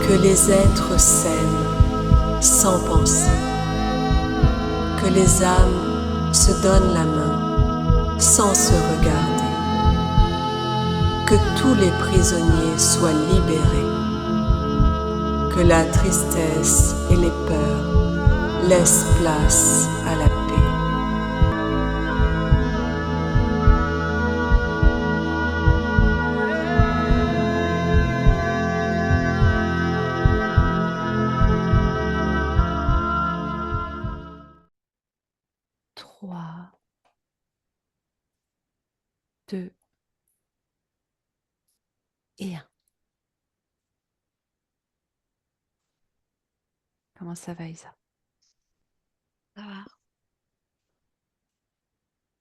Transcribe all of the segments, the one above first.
Que les êtres s'aiment sans penser, que les âmes se donnent la main sans se regarder, que tous les prisonniers soient libérés, que la tristesse et les peurs laissent place à la paix. Trois, deux et un. Comment ça va, Isa? Ça va,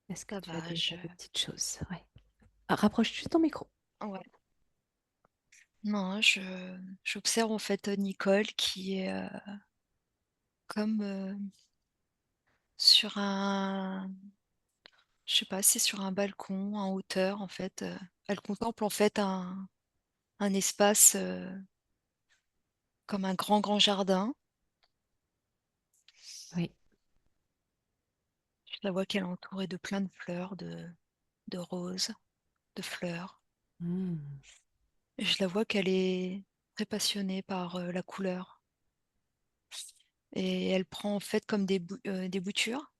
Est-ce que ça tu as va, déjà des petites choses? Ouais. Ah, rapproche juste ton micro. ouais. Non, j'observe en fait Nicole qui est comme sur je sais pas, c'est sur un balcon en hauteur en fait. Elle contemple en fait un espace comme un grand jardin. Oui. Je la vois qu'elle est entourée de plein de fleurs, de roses, de fleurs. Hmm. Et je la vois qu'elle est très passionnée par la couleur. Et elle prend en fait comme des boutures.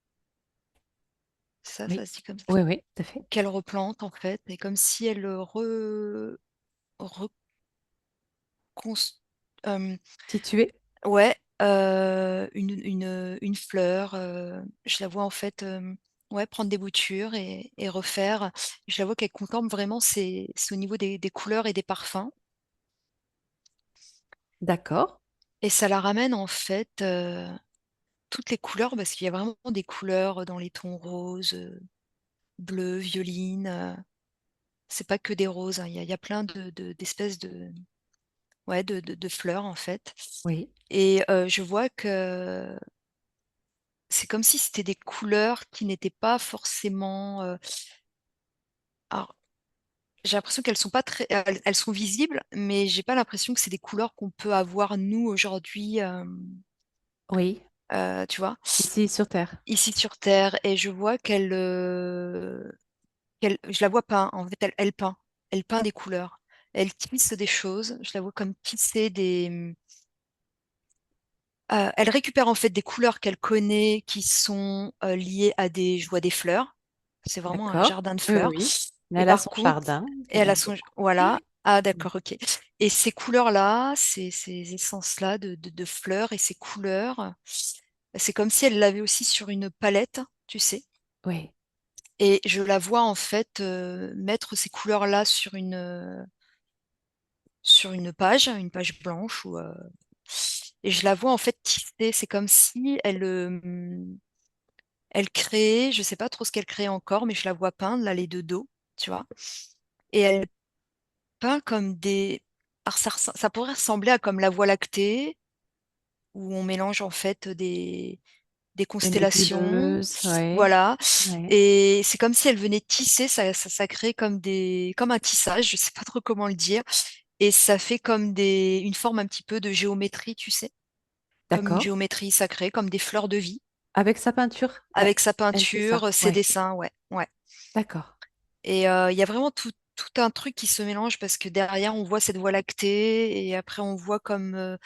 Ça Oui. se dit comme ça. Oui, oui, tout à fait. Qu'elle replante en fait, et comme si elle reconst- euh, Situé. ouais, une fleur. Je la vois en fait ouais, prendre des boutures et refaire. Je la vois qu'elle contemple vraiment, c'est au niveau des couleurs et des parfums. D'accord. Et ça la ramène en fait toutes les couleurs, parce qu'il y a vraiment des couleurs dans les tons roses, bleus, violines. C'est pas que des roses, hein. Il y a plein d'espèces ouais, de fleurs en fait. Oui. Et je vois que c'est comme si c'était des couleurs qui n'étaient pas forcément, alors j'ai l'impression qu'elles sont pas très elles sont visibles, mais j'ai pas l'impression que c'est des couleurs qu'on peut avoir nous aujourd'hui, Oui. tu vois? Ici sur Terre. Ici sur terre. Et je vois je la vois peint, en fait, elle peint. Elle peint des couleurs. Elle tisse des choses, je la vois comme tisser elle récupère en fait des couleurs qu'elle connaît qui sont, liées à je vois des fleurs. C'est vraiment un D'accord. jardin de Oui, fleurs. oui. Et Elle a par son contre jardin et qu'elle elle a aime son beaucoup. voilà. Ah Mm. d'accord, OK. Et ces couleurs-là, ces essences-là de fleurs et ces couleurs, c'est comme si elle l'avait aussi sur une palette, tu sais? Oui. Et je la vois en fait, mettre ces couleurs-là sur une page blanche et je la vois en fait tisser. C'est comme si elle crée, je sais pas trop ce qu'elle crée encore, mais je la vois peindre, là, les deux dos, tu vois. Et elle peint comme alors ça pourrait ressembler à comme la Voie lactée, où on mélange en fait des Une constellations, nébuleuse. Oui. voilà. Oui. Et c'est comme si elle venait tisser, ça crée comme un tissage, je sais pas trop comment le dire. Et ça fait comme une forme un petit peu de géométrie, tu sais, comme une D'accord. géométrie sacrée, comme des fleurs de vie, Avec sa peinture, avec sa elle fait ça. peinture, ses Oui. dessins, ouais, ouais. D'accord. Et il y a vraiment tout un truc qui se mélange, parce que derrière, on voit cette voie lactée et après, on voit comme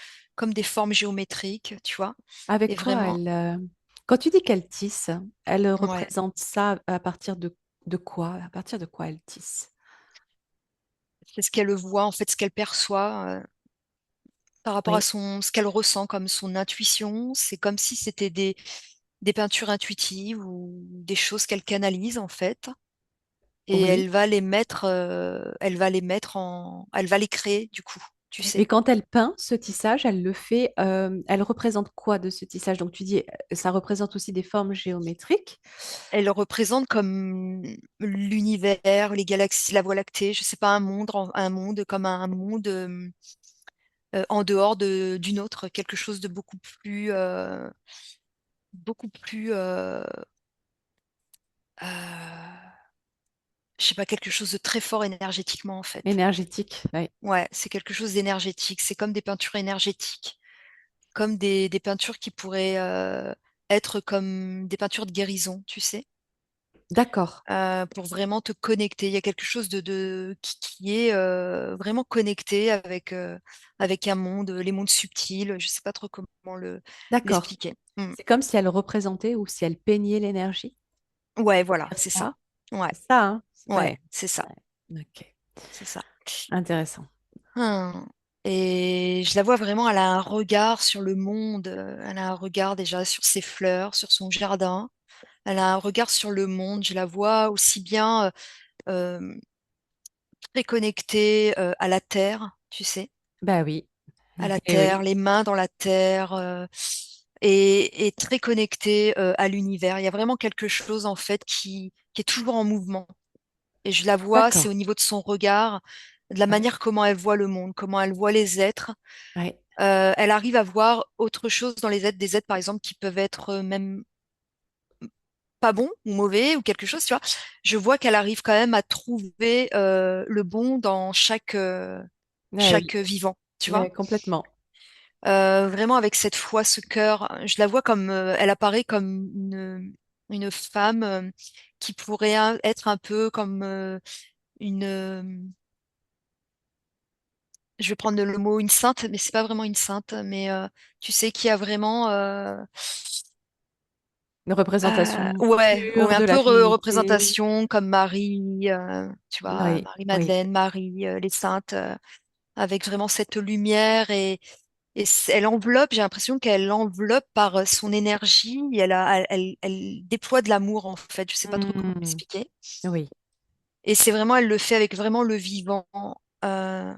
des formes géométriques, tu vois. Avec Et quoi vraiment, elle... Quand tu dis qu'elle tisse, elle ouais, représente ça à partir de quoi? À partir de quoi elle tisse? c'est ce qu'elle voit, en fait, ce qu'elle perçoit par rapport à Oui. ce qu'elle ressent comme son intuition. C'est comme si c'était des peintures intuitives ou des choses qu'elle canalise, en fait. Et Oui. elle va les créer, du coup, tu Mais sais. quand elle peint ce tissage, elle le fait, elle représente quoi de ce tissage? Donc tu dis, ça représente aussi des formes géométriques. Elle représente comme l'univers, les galaxies, la Voie lactée, je sais pas, un monde comme un monde en dehors d'une autre, quelque chose de beaucoup plus, euh, je sais pas, quelque chose de très fort énergétiquement, en fait. Énergétique, oui. Ouais, c'est quelque chose d'énergétique. C'est comme des peintures énergétiques, comme des peintures qui pourraient être comme des peintures de guérison, tu sais, D'accord, pour vraiment te connecter. Il y a quelque chose qui est vraiment connecté avec un monde, les mondes subtils. Je sais pas trop comment d'accord. l'expliquer. Mm. C'est comme si elle représentait ou si elle peignait l'énergie. Ouais, voilà, Dire c'est ça. ça? Ouais, C'est ça, hein? ouais, Ouais. c'est ça, Ouais. Ok. c'est ça. Intéressant. Hum. Et je la vois vraiment, elle a un regard sur le monde, elle a un regard déjà sur ses fleurs, sur son jardin, elle a un regard sur le monde, je la vois aussi bien euh, très connectée à la terre, tu sais, Bah oui. à la Eh terre, oui. les mains dans la terre, et très connectée à l'univers. Il y a vraiment quelque chose en fait qui est toujours en mouvement. Et je la vois, c'est D'accord. au niveau de son regard, de la Ouais. manière comment elle voit le monde, comment elle voit les êtres. Ouais. Elle arrive à voir autre chose dans les êtres, des êtres par exemple qui peuvent être même pas bons ou mauvais ou quelque chose, tu vois. Je vois qu'elle arrive quand même à trouver le bon dans Ouais, chaque vivant, tu vois. ouais, complètement. Vraiment avec cette foi, ce cœur, je la vois comme, elle apparaît comme une femme qui pourrait être un peu comme je vais prendre le mot une sainte, mais c'est pas vraiment une sainte, mais tu sais, qui a vraiment Une représentation ouais, pure ouais, un de peu la divinité. représentation comme Marie, tu vois, Oui, oui. Marie-Madeleine, Marie, les saintes, avec vraiment cette lumière elle enveloppe, j'ai l'impression qu'elle enveloppe par son énergie, et elle déploie de l'amour en fait, je sais pas trop comment Hmm, expliquer. oui, Et c'est vraiment, elle le fait avec vraiment le vivant, euh,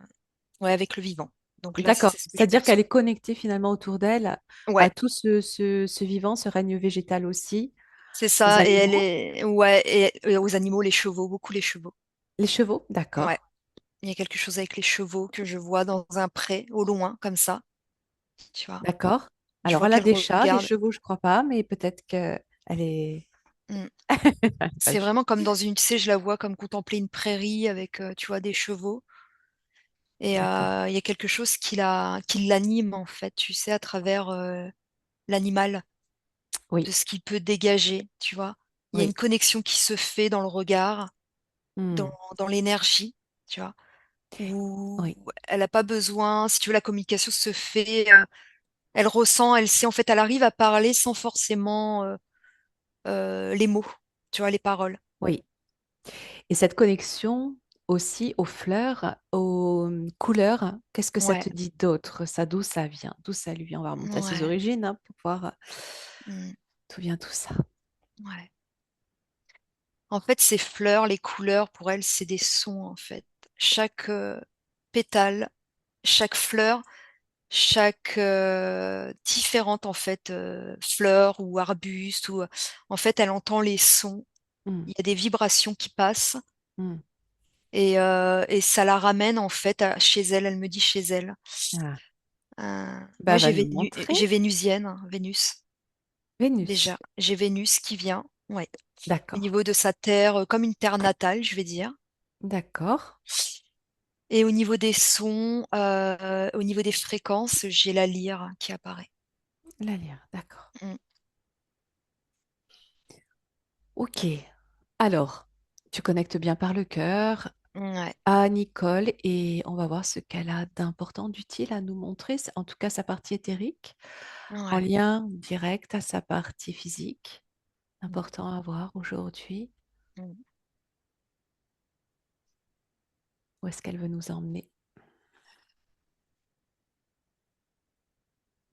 ouais, avec le vivant. Donc là, d'accord. c'est ce que je C'est-à-dire qu'elle perçois. est connectée finalement autour d'elle Ouais, à tout ce vivant, ce règne végétal aussi, c'est aux ça, et elle animaux. est, ouais, et aux animaux, les chevaux, beaucoup les chevaux. Les chevaux, Ouais. d'accord. Il y a quelque chose avec les chevaux que je vois dans un pré, au loin, comme ça, tu vois. D'accord. Je Alors, vois elle a qu'elle des chats, les regarde. chevaux, je crois pas, mais peut-être qu'elle est... Mm. Pas C'est juste. vraiment comme dans une, tu sais, je la vois comme contempler une prairie avec, tu vois, des chevaux. Et D'accord. il y a quelque chose qui l'anime, en fait, tu sais, à travers l'animal, de Oui, ce qu'il peut dégager, tu vois. Il y a une oui. connexion qui se fait dans le regard, Hmm, dans l'énergie, tu vois, où oui, elle n'a pas besoin, si tu veux, la communication se fait. Elle ressent, elle sait, en fait, elle arrive à parler sans forcément les mots, tu vois, les paroles. oui. Et cette connexion aussi aux fleurs, aux couleurs, qu'est-ce que ça Ouais, te dit d'autre? Ça, d'où ça vient? D'où ça lui vient? On va remonter à ses ouais, origines hein, pour voir mm, d'où vient tout ça. ouais. En fait, ces fleurs, les couleurs, pour elle, c'est des sons, en fait. Chaque pétale, chaque fleur, chaque différente, en fait, fleur ou arbuste, en fait, elle entend les sons. Hmm, Il y a des vibrations qui passent. hmm. Et ça la ramène en fait chez elle, elle me dit chez elle. Ah. Moi, Bah, va nous montrer. j'ai vénusienne, hein, Vénus, Vénus. déjà. J'ai Vénus qui vient, ouais. Au D'accord. niveau de sa terre, comme une terre natale, je vais dire. D'accord. Et au niveau des sons, au niveau des fréquences, j'ai la lyre qui apparaît. La lyre. D'accord. Mm. Ok. Alors, tu connectes bien par le cœur Ouais, à Nicole et on va voir ce qu'elle a d'important, d'utile à nous montrer. En tout cas, sa partie éthérique, en ouais. lien direct à sa partie physique. Mm. Important à voir aujourd'hui. Mm. Où est-ce qu'elle veut nous emmener?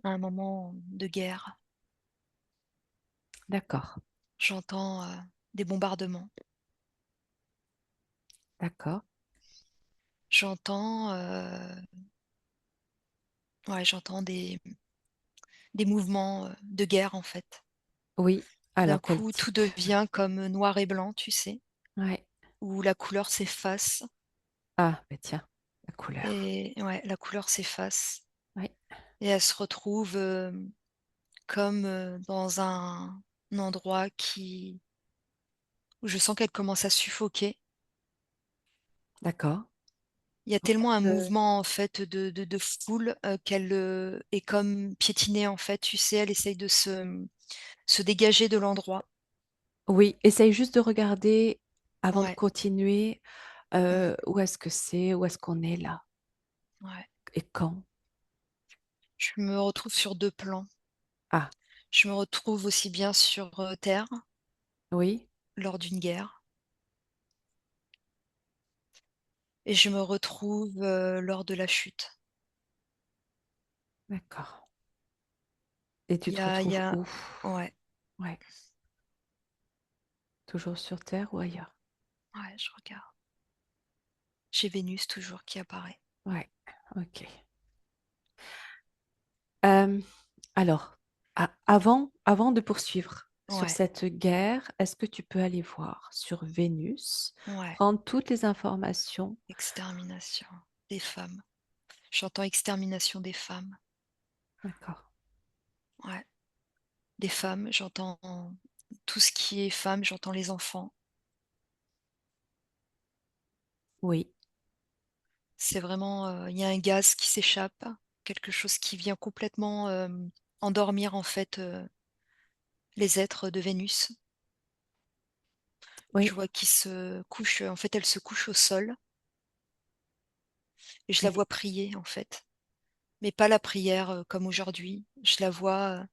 Un moment de guerre. D'accord. J'entends des bombardements. D'accord. J'entends ouais, j'entends des mouvements de guerre en fait. Oui. D'un Alors, quel coup, tout type? devient comme noir et blanc, tu sais, Ouais. où la couleur s'efface. Ah, ben tiens, la couleur. Et ouais, la couleur s'efface. Oui. Et elle se retrouve comme dans un endroit où je sens qu'elle commence à suffoquer. D'accord. Il y a En tellement un fait, mouvement en fait de foule qu'elle est comme piétinée en fait, tu sais, elle essaye de se dégager de l'endroit. oui, essaye juste de regarder avant de Ouais, continuer, mm, où est-ce que c'est, où est-ce qu'on est là ouais. et quand. Je me retrouve sur deux plans. Ah, Je me retrouve aussi bien sur Terre oui, lors d'une guerre et je me retrouve lors de la chute. d'accord. Et tu Il y te a, il y retrouves a... où? Ouais, Ouais, toujours sur Terre ou ailleurs? ouais, je regarde. J'ai Vénus toujours qui apparaît. Ouais, ok. Euh, alors, avant de poursuivre sur Ouais, cette guerre, est-ce que tu peux aller voir sur Vénus, ouais. prendre toutes les informations? Extermination des femmes. J'entends extermination des femmes. D'accord. Ouais. Des femmes, j'entends tout ce qui est femme, j'entends les enfants. Oui, C'est vraiment, il y a un gaz qui s'échappe, quelque chose qui vient complètement endormir en fait les êtres de Vénus. Je oui, vois qu'ils se couchent, en fait, elle se couche au sol et je la oui. vois prier en fait. Mais pas la prière comme aujourd'hui. Je la vois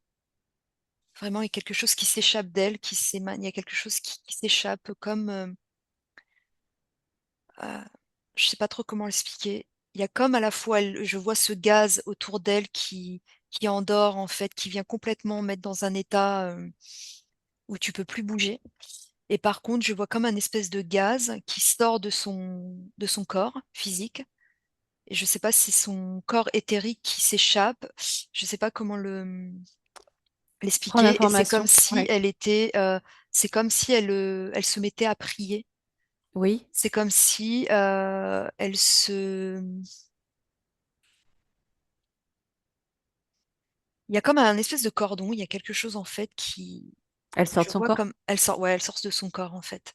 vraiment, il y a quelque chose qui s'échappe d'elle, il y a quelque chose qui s'échappe comme je sais pas trop comment l'expliquer. Il y a comme à la fois, je vois ce gaz autour d'elle qui endort en fait, qui vient complètement mettre dans un état où tu peux plus bouger. Et par contre, je vois comme un espèce de gaz qui sort de son corps physique. Et je sais pas si c'est son corps éthérique qui s'échappe. Je sais pas comment Prends l'expliquer. Et c'est comme l'information. si Ouais. elle était, c'est comme si elle se mettait à prier. Oui, C'est comme si elle se il y a comme un espèce de cordon, il y a quelque chose en fait qui elle sort je de son vois corps. comme elle sort ouais, elle sort de son corps en fait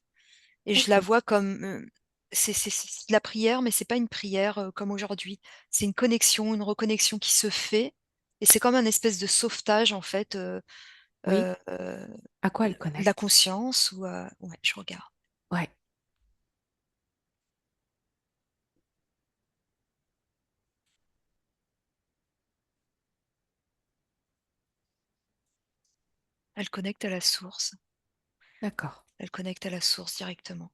et je Ok, la vois comme, c'est de la prière, mais c'est pas une prière, comme aujourd'hui. C'est une connexion, une reconnexion qui se fait et c'est comme un espèce de sauvetage en fait, oui. heu, À quoi elle de la connecte? conscience ou ouais, je regarde. Ouais, Elle connecte à la source, d'accord, elle connecte à la source directement.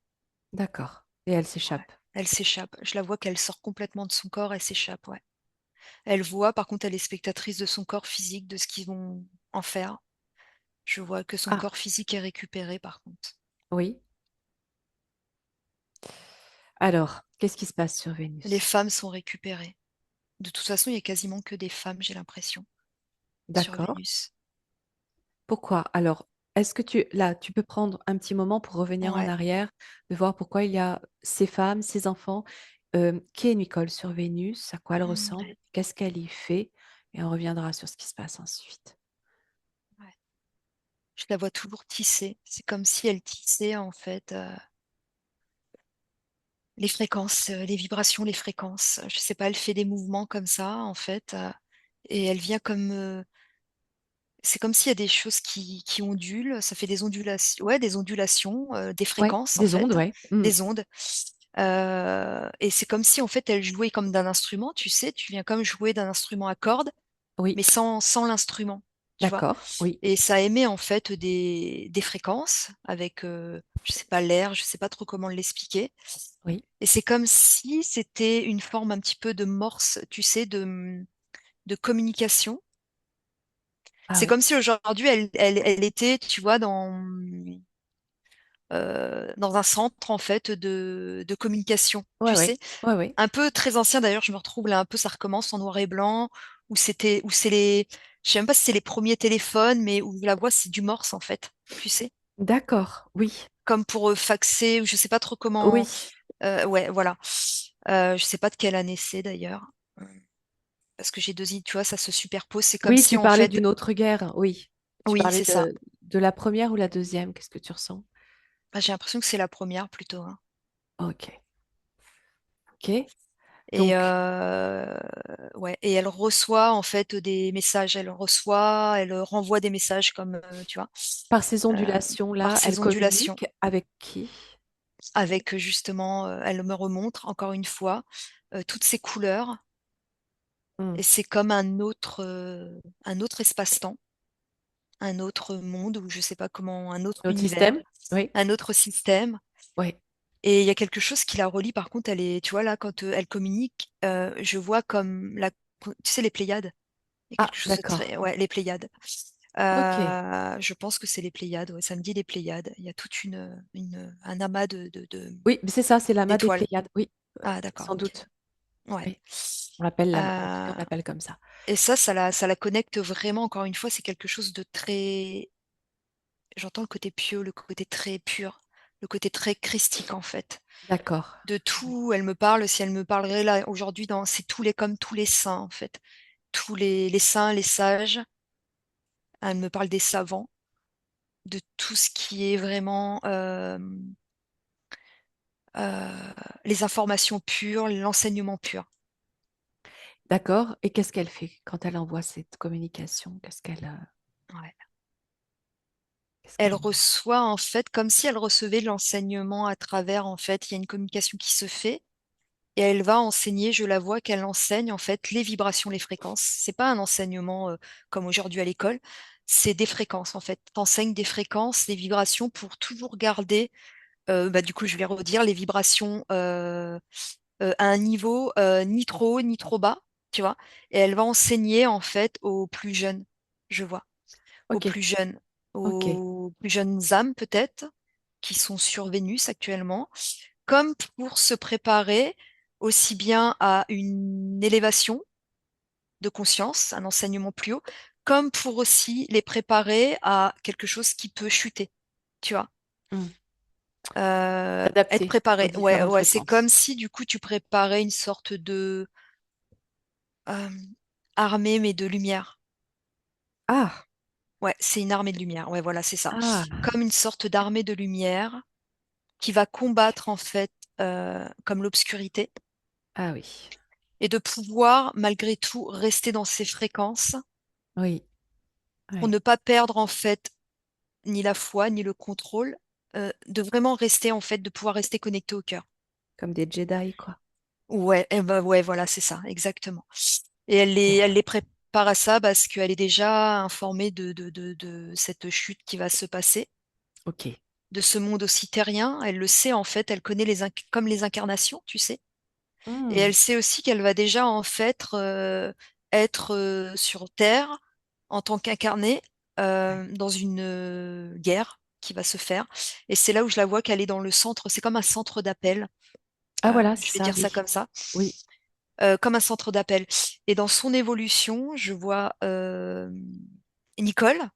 d'accord. Et elle Ouais. s'échappe. Elle s'échappe. Je la vois qu'elle sort complètement de son corps, elle s'échappe, ouais. Elle voit, par contre, elle est spectatrice de son corps physique, de ce qu'ils vont en faire. Je vois que son Ah, corps physique est récupéré, par contre. oui. Alors, qu'est-ce qui se passe sur Les Vénus? femmes sont récupérées. De toute façon, il y a quasiment que des femmes, j'ai l'impression, sur D'accord. Vénus. Pourquoi? Alors, est-ce que là, tu peux prendre un petit moment pour revenir en Ouais. arrière, de voir pourquoi il y a ces femmes, ces enfants, qui est Nicole sur Vénus, à quoi elle ressemble, Ouais, qu'est-ce qu'elle y fait, et on reviendra sur ce qui se passe ensuite. ouais. Je la vois toujours tisser. C'est comme si elle tissait, en fait, les fréquences, les vibrations, les fréquences. Je sais pas, elle fait des mouvements comme ça, en fait, et elle vient comme, c'est comme s'il y a des choses qui ondulent, ça fait des ondulations, ouais, des ondulations, des Ouais, fréquences en des ondes, fait, ouais. Mm. des ondes. Et c'est comme si en fait elle jouait comme d'un instrument, tu sais, tu viens comme jouer d'un instrument à cordes, Oui, mais sans l'instrument, tu vois? d'accord, oui, Et ça émet en fait des fréquences avec, je sais pas, l'air, je sais pas trop comment l'expliquer. oui. Et c'est comme si c'était une forme un petit peu de morse, tu sais, de communication. Ah C'est oui, comme si aujourd'hui elle était, tu vois, dans un centre en fait de communication, ouais, tu ouais, sais? ouais, ouais. Un peu très ancien d'ailleurs, je me retrouve là un peu, ça recommence en noir et blanc, où c'est les je sais même pas si c'est les premiers téléphones, mais où la voix c'est du morse en fait, tu sais? D'accord, oui, Comme pour, faxer ou je sais pas trop comment, oui. ouais voilà. Je sais pas de quelle année c'est d'ailleurs, parce que j'ai 2 i tu vois, ça se superpose. C'est comme Oui, si tu en parlais fait d'une autre guerre, oui. Tu oui, parlais c'est ça. de la première ou la deuxième, qu'est-ce que tu ressens? Bah, j'ai l'impression que c'est la première plutôt, hein. Ok. Ok. Et, Donc, ouais, et elle reçoit en fait des messages, elle renvoie des messages comme, tu vois, par ces euh, par ondulations-là, elle ces ondulations, communique avec qui? avec justement, elle me remontre encore une fois toutes ces couleurs, Hmm. et c'est comme un autre espace-temps, un autre monde, ou je sais pas comment, un autre Notre univers, système? Oui. un autre système. Oui. Et il y a quelque chose qui la relie, par contre, tu vois, là, quand elle communique, je vois comme tu sais, les Pléiades. Il y a Ah, quelque chose de d'accord. très. Ouais, les Pléiades. Ok. Je pense que c'est les Pléiades, ouais, ça me dit les Pléiades. Il y a toute un amas Oui, mais c'est ça, c'est l'amas des d'étoiles. Pléiades. Oui, Ah, d'accord, sans ok. doute. Ouais. Oui. On l'appelle l'amas. En tout cas, Euh, on l'appelle comme ça. et ça la connecte vraiment, encore une fois, c'est quelque chose de très. J'entends le côté pieux, le côté très pur, le côté très christique, en fait. D'accord. De tout, elle me parle, si elle me parlerait là aujourd'hui, c'est comme tous les saints, en fait. Tous les saints, les sages. Elle me parle des savants, de tout ce qui est vraiment euh, les informations pures, l'enseignement pur. D'accord. Et qu'est-ce qu'elle fait quand elle envoie cette communication? Ouais. Qu'est-ce Elle qu'elle envoie? reçoit en fait comme si elle recevait l'enseignement à travers, en fait, il y a une communication qui se fait et elle va enseigner, je la vois qu'elle enseigne en fait les vibrations, les fréquences. C'est pas un enseignement comme aujourd'hui à l'école, c'est des fréquences en fait. T'enseignes des fréquences, des vibrations pour toujours garder, bah, du coup je vais redire les vibrations à un niveau ni trop haut ni trop bas, tu vois. Et elle va enseigner en fait aux plus jeunes, je vois, aux Ok. plus jeunes, Ok. aux plus jeunes âmes peut-être, qui sont sur Vénus actuellement, comme pour se préparer aussi bien à une élévation de conscience, un enseignement plus haut, comme pour aussi les préparer à quelque chose qui peut chuter, tu vois. Hmm. Être Adapté aux préparé. Ouais, différentes ouais, c'est fréquences. comme si du coup tu préparais une sorte de euh, armée, mais de lumière. Ah, Ouais, c'est une armée de lumière. Ouais, voilà, c'est ça. ah, Comme une sorte d'armée de lumière qui va combattre en fait comme l'obscurité ah oui. et de pouvoir malgré tout rester dans ces fréquences Oui, pour oui. ne pas perdre en fait ni la foi ni le contrôle, de vraiment rester en fait, de pouvoir rester connecté au cœur. Comme des Jedi, quoi. Ouais, eh ben, ouais, voilà, c'est ça, exactement. Et Ok. elle les prépare à ça parce qu'elle est déjà informée de cette chute qui va se passer, Ok. de ce monde aussi terrien. Elle le sait en fait, elle connaît comme les incarnations, tu sais. Et Hmm. elle sait aussi qu'elle va déjà en fait être sur Terre en tant qu'incarnée Ouais. dans une guerre qui va se faire. Et c'est là où je la vois qu'elle est dans le centre, c'est comme un centre d'appel, Ah voilà, c'est je vais ça, dire ça oui. comme ça, Oui, comme un centre d'appel. Et dans son évolution, je vois Nicole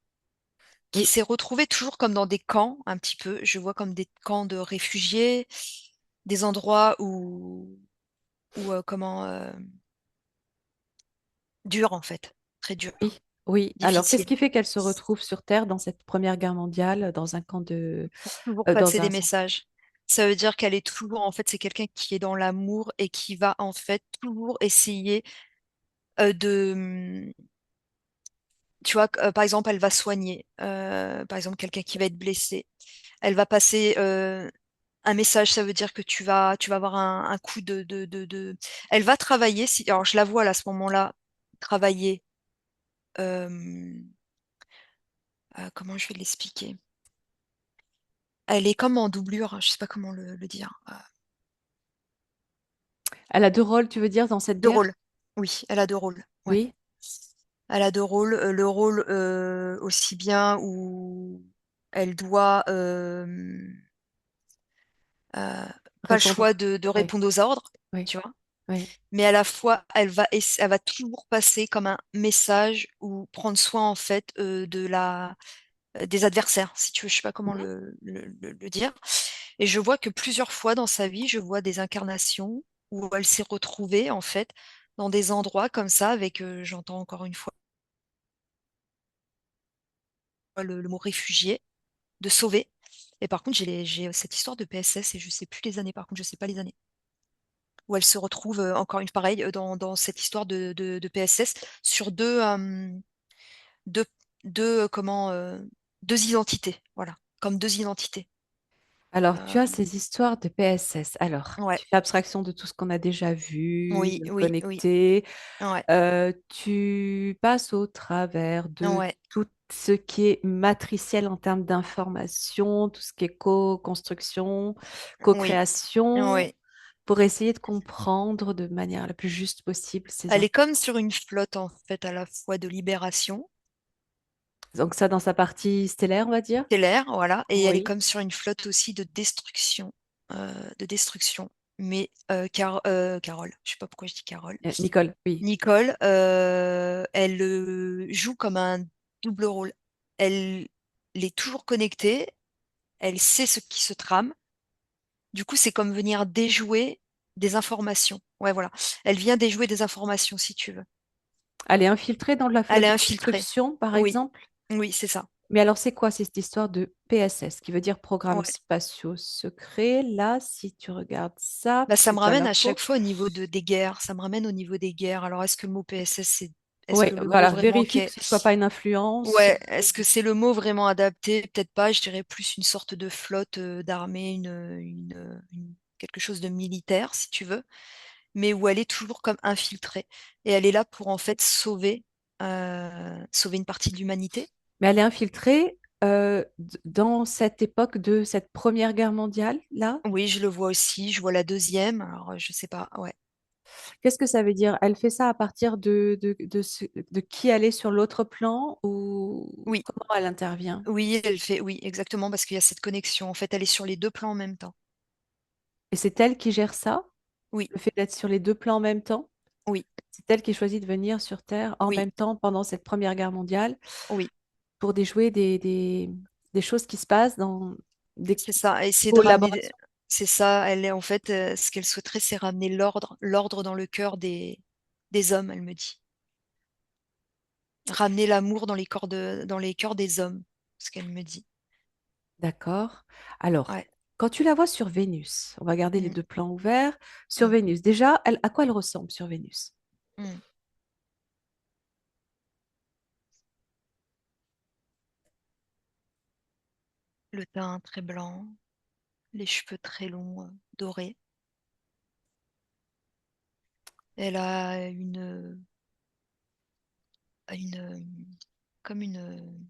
qui oui. s'est retrouvée toujours comme dans des camps, un petit peu. Je vois comme des camps de réfugiés, des endroits où comment, dur en fait, très dur, Oui, oui. Alors, qu'est-ce difficile. qui fait qu'elle se retrouve sur Terre dans cette Première Guerre mondiale, dans un camp Pour toujours passer dans des un centre? messages. Ça veut dire qu'elle est toujours, en fait, c'est quelqu'un qui est dans l'amour et qui va en fait toujours essayer de, tu vois, par exemple, elle va soigner, par exemple, quelqu'un qui va être blessé. Elle va passer un message, ça veut dire que tu vas avoir un coup Elle va travailler, alors je la vois là, à ce moment-là, travailler, euh, comment je vais l'expliquer? Elle est comme en doublure, je sais pas comment le dire. Elle a deux rôles, tu veux dire, dans cette Deux guerre? rôles. Oui, elle a deux rôles. Ouais. Oui, Elle a deux rôles. Le rôle aussi bien où elle doit euh, pas le répondre. choix de Oui, répondre aux ordres, oui, tu vois. oui. Mais à la fois, elle va toujours passer comme un message ou prendre soin en fait des adversaires, si tu veux, je sais pas comment Mhm. le dire. Et je vois que plusieurs fois dans sa vie, je vois des incarnations où elle s'est retrouvée en fait dans des endroits comme ça avec, j'entends encore une fois le mot réfugié, de sauver. Et par contre, j'ai cette histoire de PSS et je sais plus les années, par contre, je sais pas les années. où elle se retrouve, encore une pareil, dans cette histoire de PSS sur 2 2, comment, 2 identités, voilà, comme 2 identités. Alors, tu as Heu, ces histoires de PSS. Alors, ouais, tu fais abstraction de tout ce qu'on a déjà vu, oui, de oui, oui, connecté. ouais, Tu passes au travers de ouais, tout ce qui est matriciel en termes d'information, tout ce qui est co-construction, oui, co-création, ouais. pour essayer de comprendre de manière la plus juste possible ces Elle informations. est comme sur une flotte, en fait, à la fois de libération Donc ça, dans sa partie stellaire, on va dire? stellaire, voilà, et elle est Oui. comme sur une flotte aussi de destruction. Mais Carole, je sais pas pourquoi je dis Carole. Nicole, oui. Nicole, elle joue comme un double rôle. Elle est toujours connectée, elle sait ce qui se trame. Du coup, c'est comme venir déjouer des informations. Ouais, voilà. Elle vient déjouer des informations, si tu veux. Elle est infiltrée dans la Elle flotte est de infiltrée. destruction, par Oui, exemple. oui, c'est ça. Mais alors, c'est quoi cette histoire de PSS, qui veut dire programme Ouais. spatiaux secrets? Là, si tu regardes ça, Bah, ça plus me tu as ramène à chaque l'info. fois au niveau des guerres. Ça me ramène au niveau des guerres. Alors, est-ce que le mot PSS, est-ce Oui, que le mot voilà, vraiment vérifie que qu'est ce soit pas une influence. ouais, est-ce que c'est le mot vraiment adapté? Peut-être pas, je dirais plus une sorte de flotte, d'armée, quelque chose de militaire, si tu veux, mais où elle est toujours comme infiltrée et elle est là pour, en fait, sauver une partie de l'humanité. Mais elle est infiltrée dans cette époque de cette Première Guerre mondiale, là. Oui, je le vois aussi, je vois la deuxième. Alors, je sais pas, ouais. Qu'est-ce que ça veut dire? Elle fait ça à partir de qui elle est sur l'autre plan ou Oui, comment elle intervient? oui, elle fait oui, exactement, parce qu'il y a cette connexion. En fait, elle est sur les 2 plans en même temps. Et c'est elle qui gère ça, Oui, le fait d'être sur les deux plans en même temps? oui, C'est elle qui choisit de venir sur Terre en oui, même temps pendant cette Première Guerre mondiale oui, pour déjouer des choses qui se passent dans des c'est ça, essayer de ramener collaborations. c'est ça, elle est en fait, ce qu'elle souhaiterait, c'est ramener l'ordre dans le cœur des hommes, elle me dit. Ramener l'amour dans les cœurs des hommes, ce qu'elle me dit. D'accord. Alors, Ouais. quand tu la vois sur Vénus, on va garder les Mmh, deux plans ouverts. Sur mmh, Vénus, déjà, à quoi elle ressemble sur Vénus? mmh. Le teint très blanc, les cheveux très longs, dorés. Elle a comme une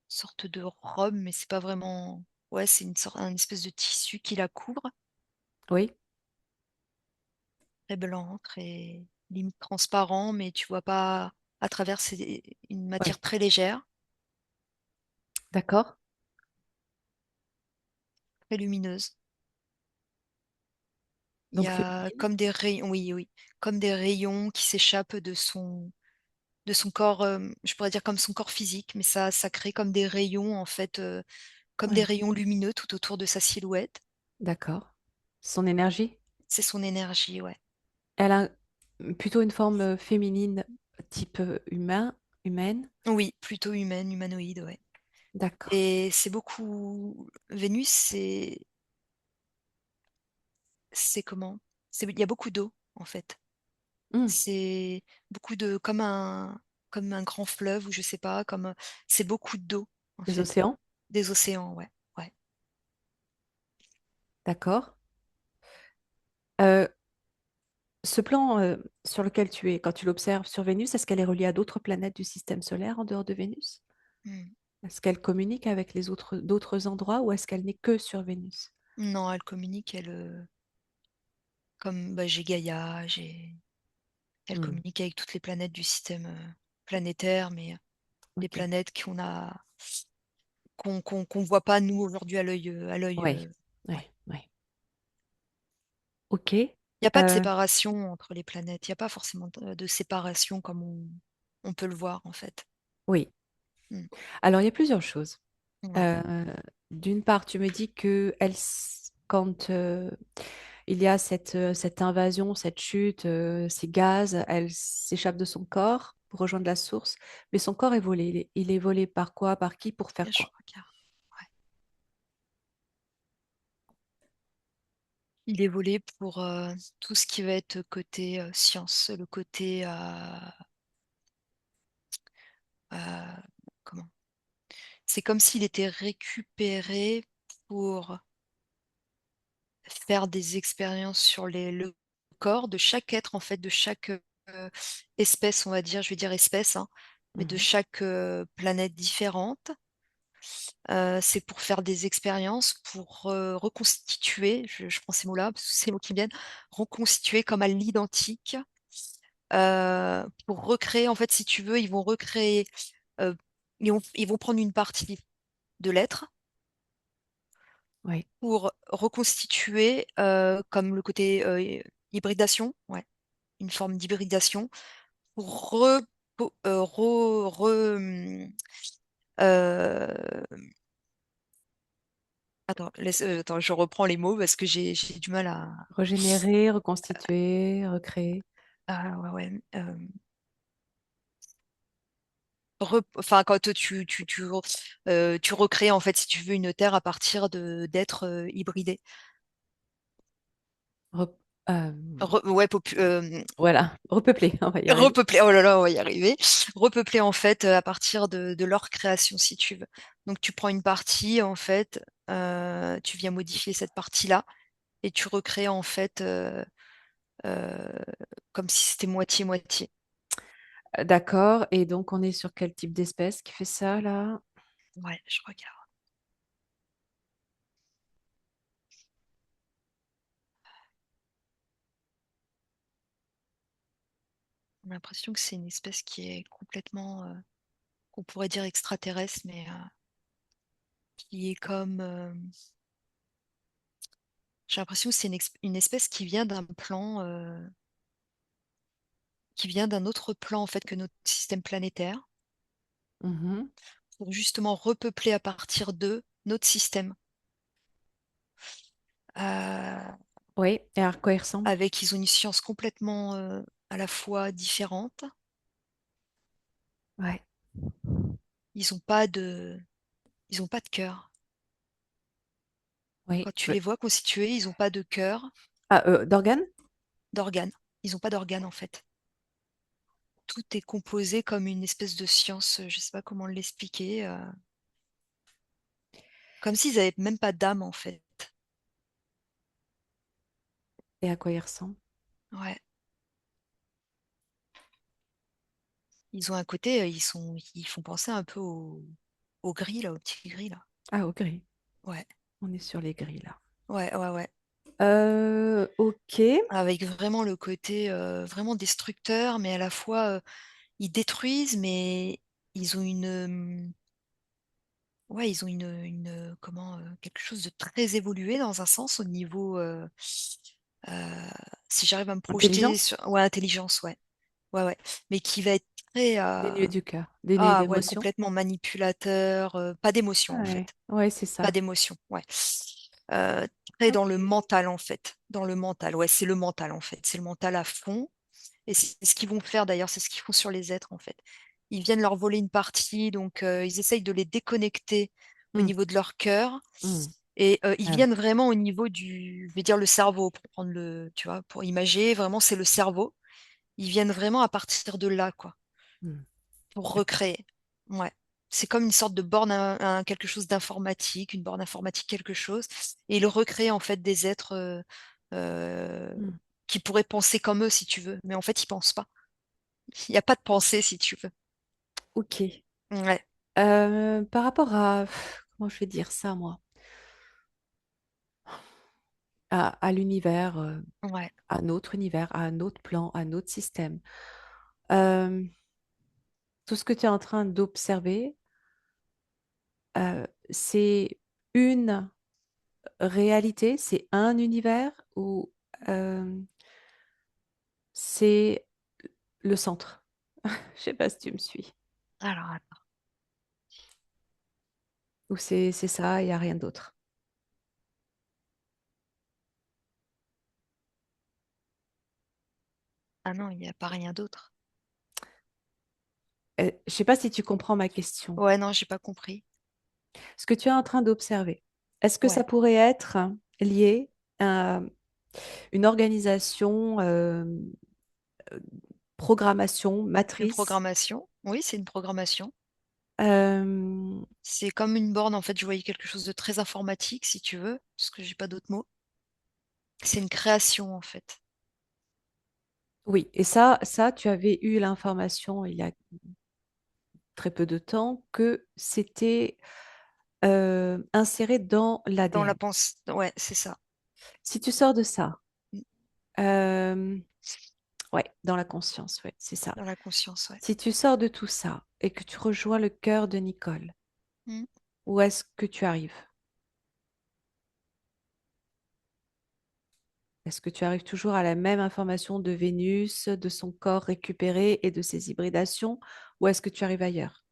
sorte de robe, mais c'est pas vraiment ouais, c'est un espèce de tissu qui la couvre, Oui, très blanc, très limite transparent, mais tu vois pas à travers, c'est une oui. matière très légère, D'accord. très lumineuse. Il y Donc a féminine. comme des rayons oui, oui, comme des rayons qui s'échappent de son corps, je pourrais dire comme son corps physique, mais ça crée comme des rayons en fait, comme des Oui, rayons lumineux tout autour de sa silhouette. d'accord. Son énergie. C'est son énergie, ouais. Elle a plutôt une forme féminine, type humaine. Oui, plutôt humaine, humanoïde, ouais. D'accord. Et c'est beaucoup Vénus, c'est comment? C'est il y a beaucoup d'eau, en fait. Hmm. C'est beaucoup de comme un grand fleuve ou je sais pas, c'est beaucoup d'eau, en Les fait. océans. Des océans, ouais, ouais. D'accord. Euh, Ce plan sur lequel tu es, quand tu l'observes sur Vénus, est-ce qu'elle est reliée à d'autres planètes du système solaire en dehors de Vénus? Mmh. Est-ce qu'elle communique avec les autres d'autres endroits ou est-ce qu'elle n'est que sur Vénus? Non, elle communique, comme, bah, j'ai Gaïa, elle Hmm. communique avec toutes les planètes du système, planétaire, mais, les Ok. planètes qu'on voit pas nous aujourd'hui à l'œil, Oui. Oui. ouais. Oui. Ok. Il y a pas de Euh, séparation entre les planètes. Il y a pas forcément de séparation comme on peut le voir, en fait. oui. Mmh. Alors, il y a plusieurs choses. Ouais. Euh, D'une part, tu me dis que quand il y a cette invasion, cette chute, ces gaz, elle s'échappe de son corps pour rejoindre la source, mais son corps est volé. Il est volé par quoi? Par qui? Pour faire Je quoi? regarde. Ouais. Il est volé pour tout ce qui va être côté science, le côté euh, comment? C'est comme s'il était récupéré pour faire des expériences sur le corps de chaque être, en fait, de chaque espèce, on va dire, je vais dire espèce, hein, mais de Mhm. chaque planète différente. C'est pour faire des expériences, pour reconstituer, je prends ces mots-là, parce que c'est les mots qui me viennent, reconstituer comme à l'identique, pour recréer, en fait, si tu veux, ils vont recréer, euh, ils vont prendre une partie de l'être Oui, pour reconstituer, comme le côté hybridation, ouais, une forme d'hybridation, pour euh, attends, je reprends les mots parce que j'ai du mal régénérer, reconstituer, recréer. ouais, ouais, enfin, quand tu recrées, en fait, si tu veux, une terre à partir d'êtres hybridés. Re- euh, Ouais, voilà, repeupler, on va y arriver. repeupler, oh là là, on va y arriver. Repeupler, en fait, à partir de leur création, si tu veux. Donc, tu prends une partie, en fait, tu viens modifier cette partie-là et tu recrées, en fait, euh, comme si c'était moitié-moitié. D'accord, et donc on est sur quel type d'espèce qui fait ça là? Ouais, je regarde. On a l'impression que c'est une espèce qui est complètement, qu'on pourrait dire extraterrestre, mais qui est comme. J'ai l'impression que c'est une espèce qui vient d'un plan, qui vient d'un autre plan en fait que notre système planétaire, Mhm. pour justement repeupler à partir de notre système. Euh, Oui, et à quoi il ressemble? Ils ont une science complètement à la fois différente. Ouais, Ils ont pas ils ont pas de cœur. oui. Quand tu les vois constitués, ils ont pas de cœur, Ah, d'organes? d'organes. Ils ont pas d'organes en fait. Tout est composé comme une espèce de science, je sais pas comment l'expliquer, comme s'ils avaient même pas d'âme en fait. Et à quoi il ressemble? Ouais. Ils ont un côté, ils font penser un peu au gris là, au petit gris là. Ah, au gris. Ouais, On est sur les grilles là. ouais, ouais, ouais. Ok. Avec vraiment le côté vraiment destructeur, mais à la fois ils détruisent, mais ils ont ouais, ils ont comment, quelque chose de très évolué dans un sens au niveau, euh, si j'arrive à me projeter Intelligence? sur, ouais, intelligence, ouais, ouais, ouais, mais qui va être très, Dénué du cœur, dénué ah ouais, d'émotion. complètement manipulateur, pas d'émotion en Ouais, fait. ouais, c'est Pas ça. d'émotion, ouais. Très dans le Ok. mental, en fait. Dans le mental, ouais, c'est le mental, en fait. C'est le mental à fond. Et c'est ce qu'ils vont faire, d'ailleurs, c'est ce qu'ils font sur les êtres, en fait. Ils viennent leur voler une partie, donc ils essayent de les déconnecter au Hmm, niveau de leur cœur. hmm. Et ils Ah, viennent vraiment au niveau je vais dire le cerveau, pour prendre tu vois, pour imager, vraiment, c'est le cerveau. Ils viennent vraiment à partir de là, quoi, hmm. pour D'accord. recréer. Ouais. C'est comme une sorte de borne quelque chose d'informatique, une borne informatique, quelque chose. Et ils recréent en fait des êtres euh, Hmm. qui pourraient penser comme eux, si tu veux. Mais en fait, ils pensent pas. Il n'y a pas de pensée, si tu veux. Ok. Ouais, Par rapport à, comment je vais dire ça, moi, à l'univers, ouais. à notre univers, à un autre plan, à un autre système. Euh, Tout ce que tu es en train d'observer, c'est une réalité, c'est un univers ou euh, c'est le centre. Je sais pas si tu me suis. Alors, attends. Ou c'est ça, il n'y a rien d'autre. Ah non, il n'y a pas rien d'autre. Je sais pas si tu comprends ma question. Ouais, non, j'ai pas compris. Ce que tu es en train d'observer, est-ce que Ouais. ça pourrait être lié une organisation, programmation, Une matrice. programmation. Oui, c'est une programmation. Euh, C'est comme une borne, en fait, je voyais quelque chose de très informatique, si tu veux, parce que j'ai pas d'autres mots. C'est une création, en fait. oui, et ça, tu avais eu l'information il y a très peu de temps que c'était inséré dans Dans la l'ADN. pensée. Ouais, c'est ça. Si tu sors de ça, Mm. euh, ouais, dans la conscience, ouais, c'est ça. Dans la conscience, ouais. Si tu sors de tout ça et que tu rejoins le cœur de Nicole, Mm. où est-ce que tu arrives? Est-ce que tu arrives toujours à la même information de Vénus, de son corps récupéré et de ses hybridations, ou est-ce que tu arrives ailleurs?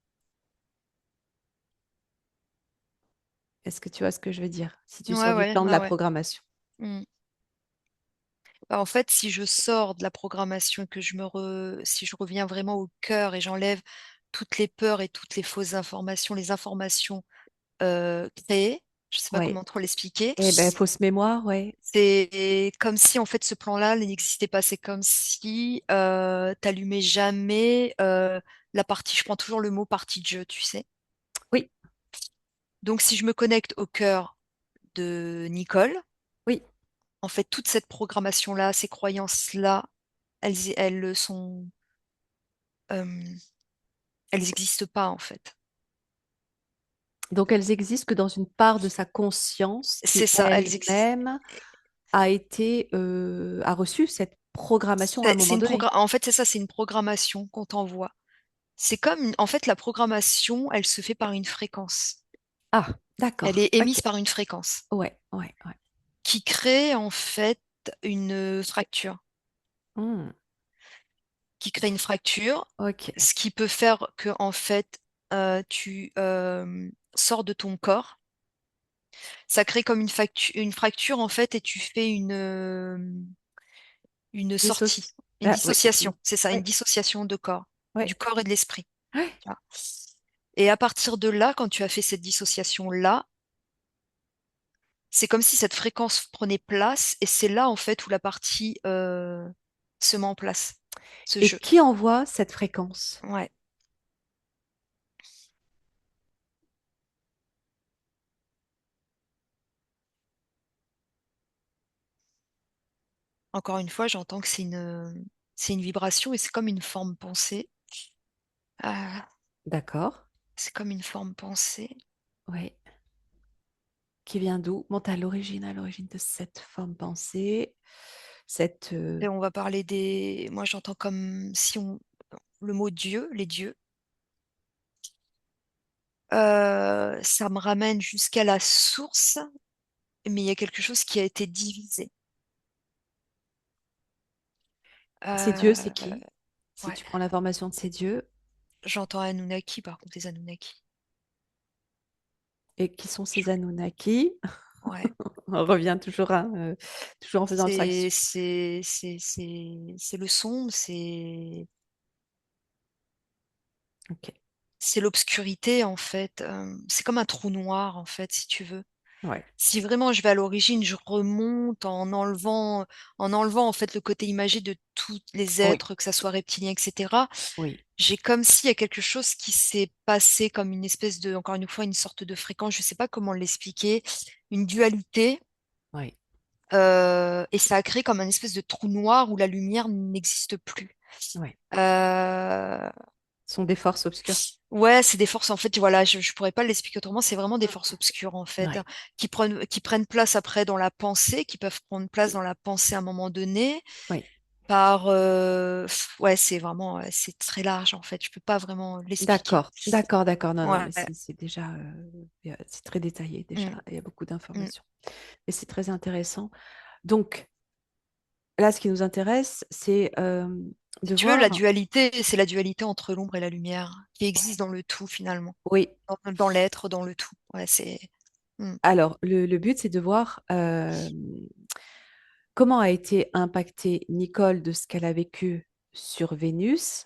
Est-ce que tu vois ce que je veux dire? Si tu Ouais, sors du ouais, plan de ouais, la ouais. programmation. Mm. Bah, en fait, si je sors de la programmation et que si je reviens vraiment au cœur et j'enlève toutes les peurs et toutes les fausses informations, les informations créées, je sais pas Oui. comment trop l'expliquer, Eh ben, fausse mémoire, ouais. c'est comme si en fait ce plan-là n'existait pas. C'est comme si t'allumais jamais la partie, je prends toujours le mot partie de jeu, tu sais. Oui, Donc si je me connecte au cœur de Nicole, oui. en fait toute cette programmation-là, ces croyances-là, elles sont euh, elles n'existent pas en fait. Donc, elles existent que dans une part de sa conscience C'est qui ça, elles existent. elle-même a reçu cette programmation à un moment donné. En fait, c'est ça, c'est une programmation qu'on t'envoie. C'est comme, en fait, la programmation, elle se fait par une fréquence. Ah, Elle d'accord. est Ok. émise par une fréquence Ouais, ouais, ouais. qui crée en fait une fracture. Hmm, Qui crée une fracture, ok. ce qui peut faire que en fait, tu sors de ton corps. Ça crée comme une fracture en fait, et tu fais une sortie, Dissoci- une Ah, oui. dissociation. C'est ça, une Ouais, dissociation de corps, ouais, du corps et de l'esprit. ouais. Tu vois. Et à partir de là, quand tu as fait cette dissociation-là, c'est comme si cette fréquence prenait place, et c'est là en fait où la partie se met en place, ce Et jeu. qui envoie cette fréquence? Ouais. Encore une fois, j'entends que c'est une vibration et c'est comme une forme pensée. Ah, D'accord. c'est comme une forme pensée. Ouais. Qui vient d'où? Bon, à l'origine de cette forme pensée, cette... Et on va parler des. Moi, j'entends comme si on. Le mot Dieu, les dieux. Ça me ramène jusqu'à la source, mais il y a quelque chose qui a été divisé. ces dieux, c'est Euh, qui? Si ouais. tu prends l'information de ces dieux, J'entends Anunnaki, par contre, les Anunnaki. et qui sont Je- ces Anunnaki? Ouais. On revient toujours, hein, toujours en faisant C'est abstraction. c'est c'est c'est le sombre, Ok. c'est l'obscurité en fait. C'est comme un trou noir en fait, si tu veux. Ouais. Si vraiment je vais à l'origine, je remonte en enlevant en fait le côté imagé de tous les Oui. êtres, que ça soit reptilien, etc. Oui. J'ai comme s'il y a quelque chose qui s'est passé comme une espèce de, encore une fois, une sorte de fréquence, je ne sais pas comment l'expliquer, une dualité, Oui. et ça a créé comme un espèce de trou noir où la lumière n'existe plus. Oui. Euh, Ce sont des forces obscures. Ouais, c'est des forces, en fait, voilà, je pourrais pas l'expliquer autrement, c'est vraiment des forces obscures, en fait, Oui. hein, qui prennent place après dans la pensée, qui peuvent prendre place dans la pensée à un moment donné, Oui. ouais, c'est vraiment, ouais, c'est très large, en fait, je peux pas vraiment l'expliquer. D'accord. D'accord, d'accord. Non, non, Ouais. mais c'est déjà... c'est très détaillé déjà. Mm, Il y a beaucoup mm. d'informations. Et c'est très intéressant. Donc, là, ce qui nous intéresse, c'est Si de tu veux, la voir... dualité, c'est la dualité entre l'ombre et la lumière, qui existe dans le tout, finalement, Oui. dans l'être, dans le tout. Ouais, mm. Alors, le but, c'est de voir comment a été impactée Nicole de ce qu'elle a vécu sur Vénus.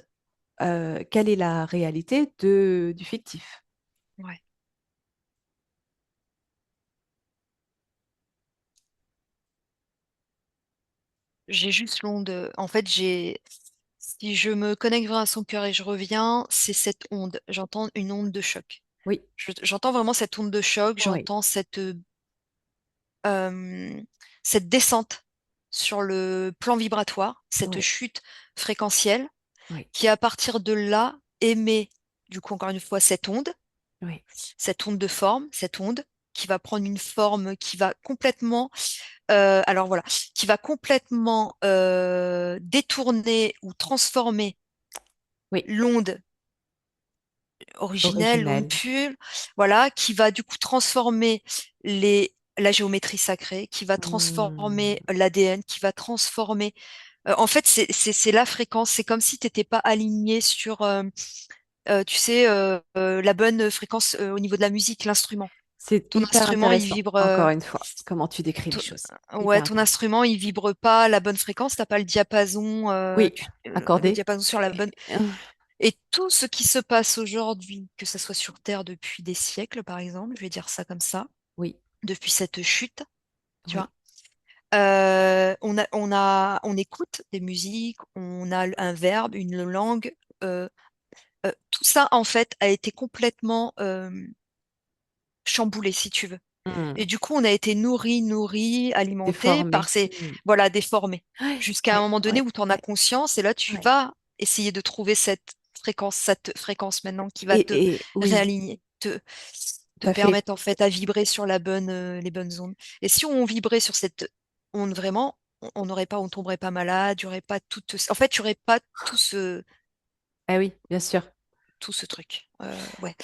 Quelle est la réalité du fictif? Ouais. j'ai juste l'onde. En fait, si je me connecte vraiment à son cœur et je reviens, c'est cette onde. J'entends une onde de choc. Oui, J'entends vraiment cette onde de choc, oui, j'entends euh, cette descente sur le plan vibratoire, cette oui, chute fréquentielle oui, qui, à partir de là, émet, du coup, encore une fois, oui. cette onde de forme, cette onde qui va prendre une forme qui va complètement, alors voilà, qui va complètement détourner ou transformer Oui, l'onde originelle, l'onde originelle. pure, voilà, qui va du coup transformer la géométrie sacrée, qui va Hmm. transformer l'ADN, qui va transformer. En fait, c'est la fréquence. C'est comme si tu n'étais pas aligné sur, tu sais, la bonne fréquence au niveau de la musique, l'instrument. C'est Ton hyper instrument, il intéressant, vibre. encore une fois, comment tu décris les Ton, choses. ouais, Hyper ton intéressant. instrument, il vibre pas à la bonne fréquence. T'as pas le diapason, Oui, le accordé. diapason sur la bonne. Euh, Et tout ce qui se passe aujourd'hui, que ça soit sur Terre depuis des siècles, par exemple, je vais dire ça comme ça, Oui, depuis cette chute, tu oui. vois, on écoute des musiques, on a un verbe, une langue. Tout ça, en fait, a été complètement chamboulé, si tu veux. Hmm. Et du coup, on a été nourri, alimenté par Déformé. ces, Hmm. voilà, déformés. Ouais, Jusqu'à un ouais, moment donné ouais, où tu en as ouais, conscience, et là, tu ouais. vas essayer de trouver cette fréquence maintenant qui va te Et oui, réaligner, te tout à fait. permettre en fait à vibrer sur les bonnes ondes. Et si on vibrait sur cette onde vraiment, on tomberait pas malade, il y aurait pas en fait, il y aurait pas Ah oui, bien sûr. tout ce truc. Ouais.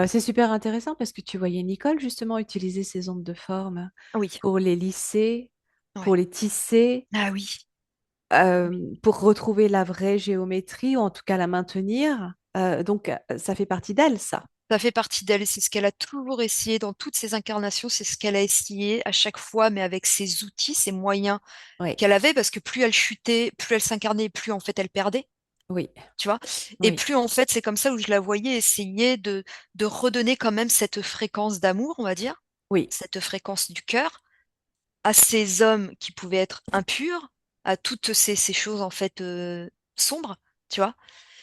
C'est super intéressant parce que tu voyais Nicole justement utiliser ces ondes de forme Oui. pour les lisser, pour Ouais. les tisser, Ah oui. Oui. pour retrouver la vraie géométrie ou en tout cas la maintenir. Donc, ça fait partie d'elle, ça. Ça fait partie d'elle, c'est ce qu'elle a toujours essayé dans toutes ses incarnations, c'est ce qu'elle a essayé à chaque fois, mais avec ses outils, ses moyens Oui, qu'elle avait, parce que plus elle chutait, plus elle s'incarnait, plus en fait elle perdait, oui, tu vois. Et oui, plus en fait, c'est comme ça où je la voyais essayer de redonner quand même cette fréquence d'amour, on va dire, oui, cette fréquence du cœur à ces hommes qui pouvaient être impurs, à toutes ces choses en fait sombres, tu vois.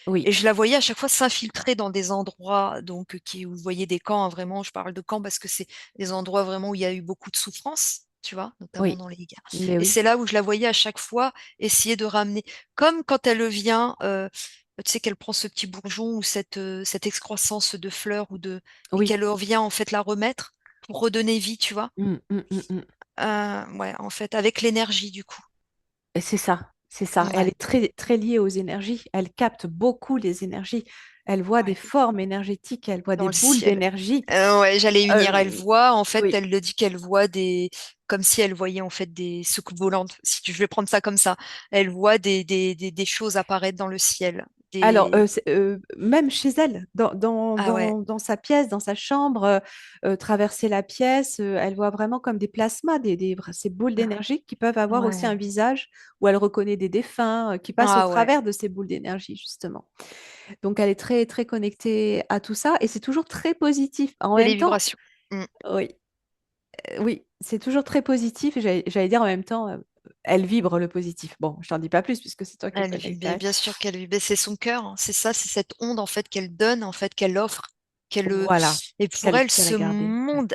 oui, Et je la voyais à chaque fois s'infiltrer dans des endroits, donc où vous voyez des camps, hein, vraiment, je parle de camps parce que c'est des endroits vraiment où il y a eu beaucoup de souffrance, tu vois, notamment oui, dans les guerres. mais Et oui, c'est là où je la voyais à chaque fois essayer de ramener, comme quand elle vient, tu sais, qu'elle prend ce petit bourgeon ou cette excroissance de fleurs et oui. qu'elle revient en fait la remettre pour redonner vie, tu vois. Mm, mm, mm, mm. Ouais, en fait, avec l'énergie du coup. Et c'est ça, c'est ça. Elle Ouais, est très, très liée aux énergies. Elle capte beaucoup les énergies. Elle voit des ouais. formes énergétiques, elle voit Dans des le boules ciel. d'énergie. Ouais, j'allais y venir. Elle Euh, voit, en fait, oui. elle le dit qu'elle voit comme si elle voyait en fait des soucoupes volantes, si je vais prendre ça comme ça. Elle voit des choses apparaître dans le ciel. Alors, Des... même chez elle, Ah ouais, dans sa pièce, dans sa chambre, traverser la pièce, elle voit vraiment comme des plasmas, ces boules d'énergie qui peuvent avoir aussi un ouais, visage où elle reconnaît des défunts, qui passent au ah ouais. travers de ces boules d'énergie, justement. Donc, elle est très, très connectée à tout ça et c'est toujours très positif. En C'est les même temps, vibrations. Mm. oui, oui, c'est toujours très positif. J'allais dire en même temps, elle vibre le positif. Bon, je t'en dis pas plus puisque c'est toi qui es Elle vit, connectée à bien elle. bien sûr qu'elle vit. C'est son cœur, hein. C'est ça, c'est cette onde en fait qu'elle donne, en fait, qu'elle offre. Voilà, Et pour elle, qu'elle a ce gardée. Ouais. monde,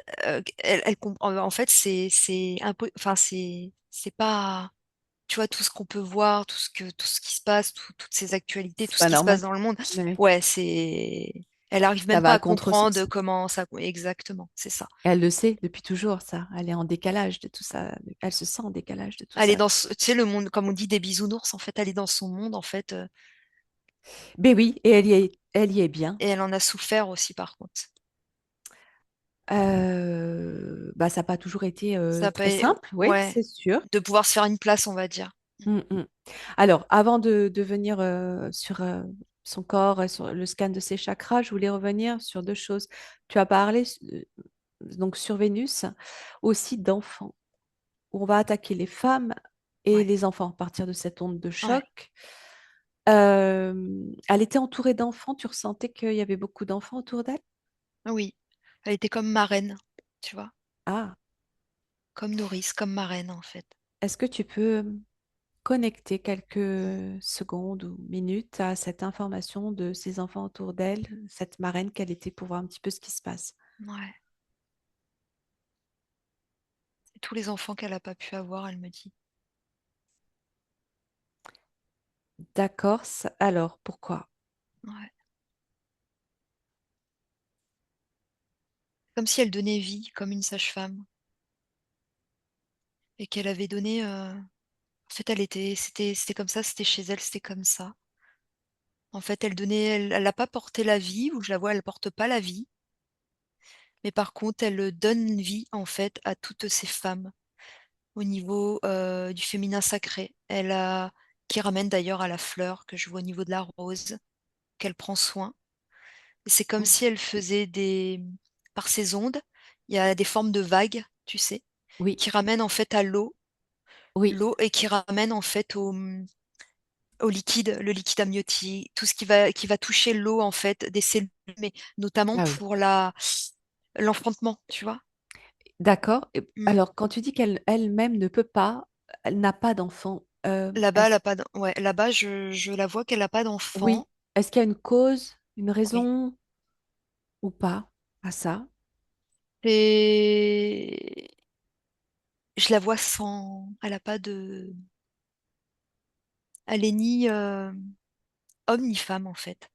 elle comprend. En fait, enfin, c'est pas. Tu vois, tout ce qu'on peut voir, tout ce qui se passe, toutes ces actualités, C'est tout ce pas qui se passe normal. dans le monde. Ouais. Ouais, elle arrive Ça même va pas à à comprendre contresens. comment ça. Exactement, c'est ça. Elle le sait depuis toujours, ça. Elle est en décalage de tout ça. Elle se sent en décalage de tout Elle est ça. tu sais, le monde, comme on dit, des bisounours, en fait, elle est dans son monde, en fait, Ben oui, et elle y est bien. et elle en a souffert aussi, par contre. Bah, ça n'a pas toujours été Ça très peut, simple, oui, ouais, c'est sûr. de pouvoir se faire une place, on va dire. Mm, mm. Alors, avant de venir sur son corps, sur le scan de ses chakras, je voulais revenir sur deux choses. Tu as parlé donc sur Vénus aussi d'enfants, où on va attaquer les femmes et Ouais, les enfants à partir de cette onde de ouais, choc. Elle était entourée d'enfants, tu ressentais qu'il y avait beaucoup d'enfants autour d'elle? oui. Elle était comme marraine, tu vois, Ah, comme nourrice, comme marraine, en fait. est-ce que tu peux connecter quelques secondes ou minutes à cette information de ses enfants autour d'elle, cette marraine qu'elle était pour voir un petit peu ce qui se passe. Ouais. Et tous les enfants qu'elle n'a pas pu avoir, elle me dit. D'accord, alors pourquoi? Ouais. Comme si elle donnait vie, comme une sage-femme. Et qu'elle avait donné. En fait, c'était comme ça, c'était chez elle, c'était comme ça. En fait, elle donnait, elle n'a pas porté la vie, ou je la vois, elle porte pas la vie. Mais par contre, elle donne vie, en fait, à toutes ces femmes au niveau du féminin sacré. Qui ramène d'ailleurs à la fleur que je vois au niveau de la rose, qu'elle prend soin. Et c'est comme Mm. si elle faisait par ses ondes, il y a des formes de vagues, tu sais, Oui, qui ramènent en fait à oui, l'eau et qui ramènent en fait au liquide, le liquide amniotique, tout ce qui va toucher l'eau en fait des cellules, mais notamment ah oui, pour l'enfantement, tu vois. d'accord. Mm. Alors, quand tu dis qu'elle elle-même ne peut pas, elle n'a pas d'enfant, Là-bas, elle a pas ouais, là-bas, je la vois qu'elle n'a pas oui, d'enfant. est-ce qu'il y a une cause, une Oui. raison ou pas à ça? Et je la vois sans. Elle a pas de. Elle est ni homme ni femme, en fait.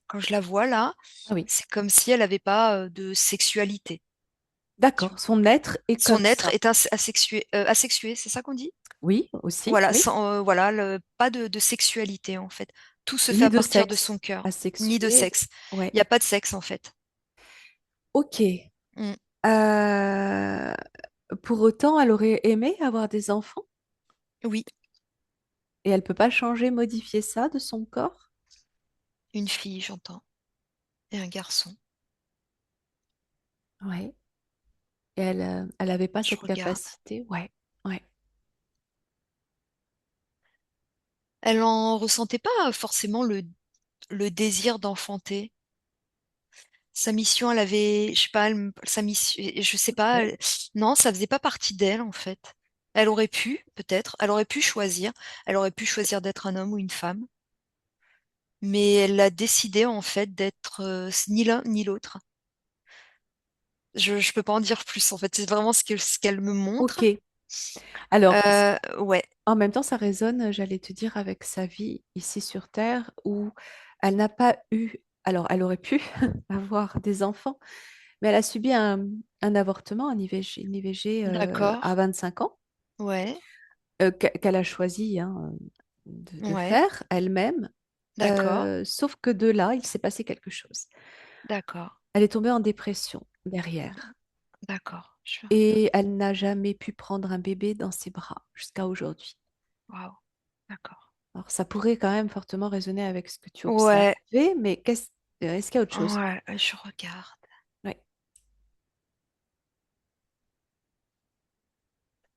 Quand je la vois là, Ah oui, c'est comme si elle n'avait pas de sexualité. Tu d'accord, vois. son être est comme Son être ça. est asexué, asexué, c'est ça qu'on dit? Oui, aussi, Voilà, oui. voilà, pas de sexualité en fait. Tout se fait Ni à de partir de sexe son cœur, ni de asexué. sexe. Ouais. Il n'y a pas de sexe en fait. Ok. Mm. Euh, pour autant, elle aurait aimé avoir des enfants Oui, et elle peut pas changer, modifier ça de son corps. une fille, j'entends, et un garçon. Ouais. Et elle avait pas Je cette regarde. capacité. Ouais. Ouais. Elle n'en ressentait pas forcément le désir d'enfanter. Sa mission, elle avait, je sais pas, sa mission, je sais pas, Ok. non, ça faisait pas partie d'elle en fait. Elle aurait pu, peut-être, elle aurait pu choisir d'être un homme ou une femme, mais elle a décidé en fait d'être ni l'un ni l'autre. Je peux pas en dire plus en fait, c'est vraiment ce qu'elle me montre. Ok. Alors, Ouais, en même temps, ça résonne, j'allais te dire, avec sa vie ici sur Terre où elle n'a pas eu. Alors, elle aurait pu avoir des enfants, mais elle a subi un avortement, un IVG, une IVG à d'accord, 25 ans, ouais, qu'elle a choisi hein, de ouais, faire elle-même. d'accord, Sauf que de là, il s'est passé quelque chose. d'accord, Elle est tombée en dépression derrière d'accord, je vais regarder. et elle n'a jamais pu prendre un bébé dans ses bras jusqu'à aujourd'hui. Waouh, d'accord. Alors, ça pourrait quand même fortement résonner avec ce que tu Ouais, observais, mais est-ce qu'il y a autre chose? ouais, je regarde. Oui,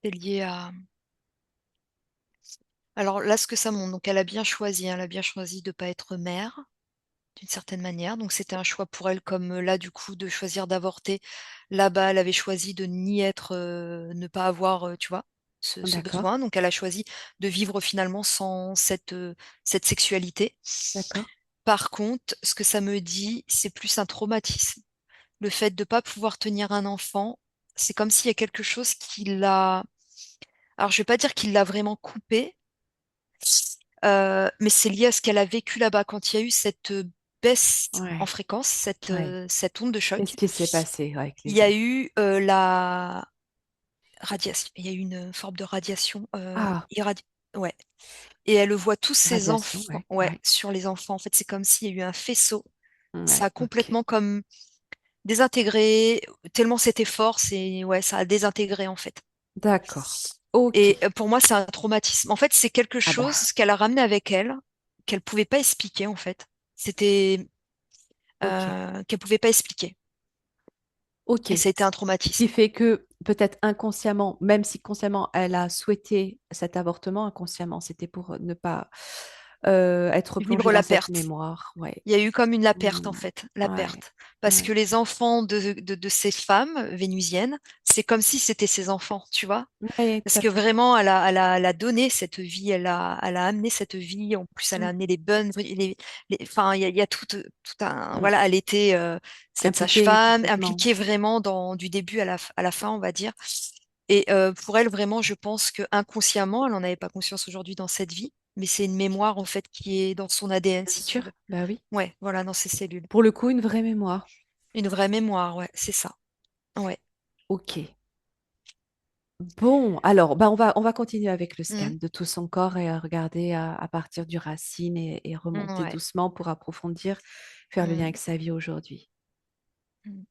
C'est lié à. Alors là, ce que ça montre, donc elle a bien choisi, hein, elle a bien choisi de ne pas être mère, d'une certaine manière. Donc c'était un choix pour elle, comme là, du coup, de choisir d'avorter. Là-bas, elle avait choisi de ni être, ne pas avoir, tu vois, ce d'accord, besoin. Donc elle a choisi de vivre finalement sans cette sexualité. d'accord. Par contre, ce que ça me dit, c'est plus un traumatisme. Le fait de ne pas pouvoir tenir un enfant, c'est comme s'il y a quelque chose qui l'a. Alors, je vais pas dire qu'il l'a vraiment coupé, mais c'est lié à ce qu'elle a vécu là-bas. Quand il y a eu cette baisse en Ouais, fréquence, ouais. cette onde de Qu'est-ce choc, qui s'est passé avec il les y a ondes? eu la radiation. Il y a eu une forme de radiation. Ah, Ouais. Et elle voit tous ses radiation, enfants, ouais, ouais, ouais, sur les enfants. En fait, c'est comme s'il y a eu un faisceau. Ça ouais, a ok, complètement comme désintégré, tellement c'était fort, ouais, ça a désintégré en fait. d'accord, ok. Et pour moi, c'est un traumatisme. En fait, c'est quelque Ah bah, chose qu'elle a ramené avec elle, qu'elle pouvait pas expliquer en fait. C'était ok, qu'elle pouvait pas expliquer. ok. Et ça a été un Ce qui traumatisme. fait que peut-être inconsciemment, même si consciemment elle a souhaité cet avortement, inconsciemment, c'était pour ne pas être plongée Vivre dans la cette perte. mémoire, ouais. Il y a eu comme une la perte en Hmm, fait, la ouais, perte. Parce que ouais, les enfants de ces femmes vénusiennes, c'est comme si c'était ses enfants, tu vois. Oui, tout Parce à que fait. vraiment, elle a donné cette vie, elle a amené cette vie. En plus, elle a Mm, amené les bonnes, enfin, il y a tout un, mm. voilà, elle était cette Impliqué sage-femme complètement. impliquée vraiment du début à la fin, on va dire. Et pour elle, vraiment, je pense que inconsciemment, elle n'en avait pas conscience aujourd'hui dans cette vie, mais c'est une mémoire en fait qui est dans son ADN, Bien si tu sûr, veux. bah oui. Ouais, voilà, dans ses cellules. Pour le coup, une vraie mémoire. Une vraie mémoire, ouais, c'est ça. Ouais. Ok. Bon, alors, bah on va continuer avec le Mhm. scan de tout son corps et regarder à partir du racine et remonter Ouais. doucement pour approfondir, faire le lien Mhm. avec sa vie aujourd'hui. Mhm.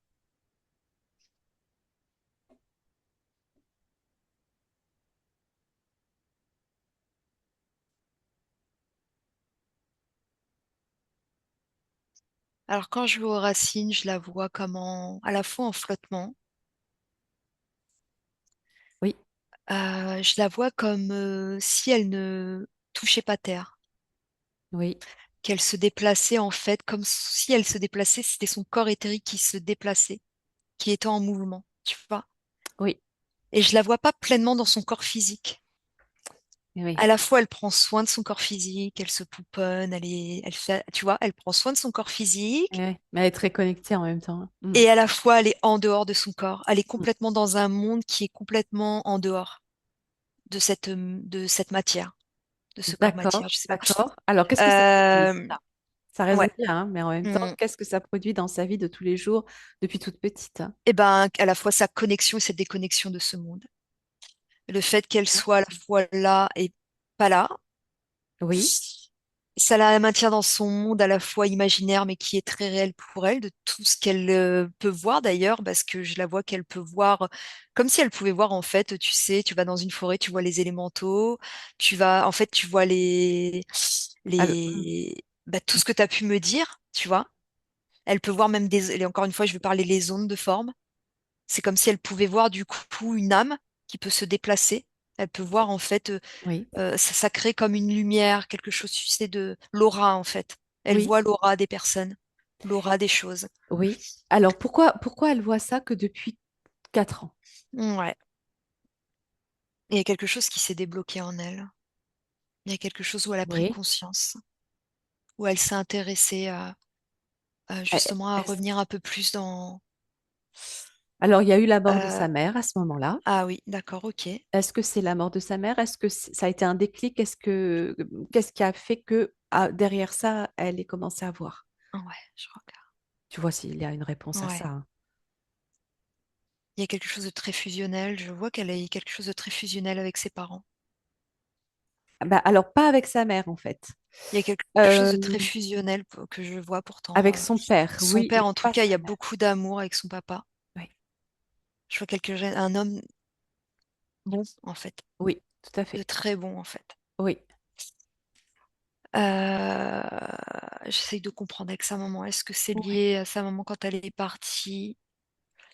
Alors quand je vais aux racines, je la vois comme à la fois en flottement. Oui, Je la vois comme si elle ne touchait pas terre, oui, qu'elle se déplaçait en fait, comme si elle se déplaçait, c'était son corps éthérique qui se déplaçait, qui était en mouvement, tu vois. oui, Et je la vois pas pleinement dans son corps physique. oui. À la fois, elle prend soin de son corps physique, elle se pouponne, elle fait, tu vois, elle prend soin de son corps physique, Ouais, mais elle est très connectée en même temps, hein. Mm, et à la fois, elle est en dehors de son corps. Elle est mm. complètement dans un monde qui est complètement en dehors de cette matière, de ce corps D'accord, matière, je sais pas. d'accord. Alors, qu'est-ce que ça produit, Euh, ça? Ça résonne ouais. bien, hein, mais en même temps, Mm. qu'est-ce que ça produit dans sa vie de tous les jours depuis toute petite, hein? Et ben, à la fois sa connexion et cette déconnexion de ce monde. Le fait qu'elle soit à la fois là et pas là, Oui, ça la maintient dans son monde à la fois imaginaire, mais qui est très réel pour elle, de tout ce qu'elle peut voir d'ailleurs, parce que je la vois qu'elle peut voir, comme si elle pouvait voir en fait, tu sais, tu vas dans une forêt, tu vois les élémentaux, en fait, tu vois alors, tout ce que tu as pu me dire, tu vois. Elle peut voir même et encore une fois, je vais parler les ondes de forme. C'est comme si elle pouvait voir du coup une âme qui peut se déplacer. Elle peut voir en fait, oui, ça crée comme une lumière, quelque chose, tu sais, de l'aura en fait. Elle oui, voit l'aura des personnes, l'aura des choses. oui. Alors, pourquoi elle voit ça que depuis 4 ans? Ouais. Il y a quelque chose qui s'est débloqué en elle. Il y a quelque chose où elle a pris Oui. conscience, où elle s'est intéressée Eh, justement à est-ce- revenir un peu plus dans. Alors, il y a eu la mort de euh, sa mère à ce moment-là. ah oui, d'accord, ok. Est-ce que c'est la mort de sa mère? Est-ce que ça a été un déclic? Qu'est-ce qui a fait que derrière ça, elle ait commencé à voir? Ouais, je regarde. Tu vois s'il y a une réponse à ça, Ouais. hein. Il y a quelque chose de très fusionnel. Je vois qu'elle a eu quelque chose de très fusionnel avec ses parents. Ah bah, alors, pas avec sa mère, en fait. Il y a quelque chose Euh, de très fusionnel que je vois pourtant. avec son père, Son oui, père, mais en tout pas cas, il y sa a mère. beaucoup d'amour avec son papa. Oui, Je vois un homme bon, en fait, oui, tout à de fait. très bon, en fait. Oui, Euh, J'essaye de comprendre avec sa maman. Est-ce que c'est oui. lié à sa maman quand elle est partie?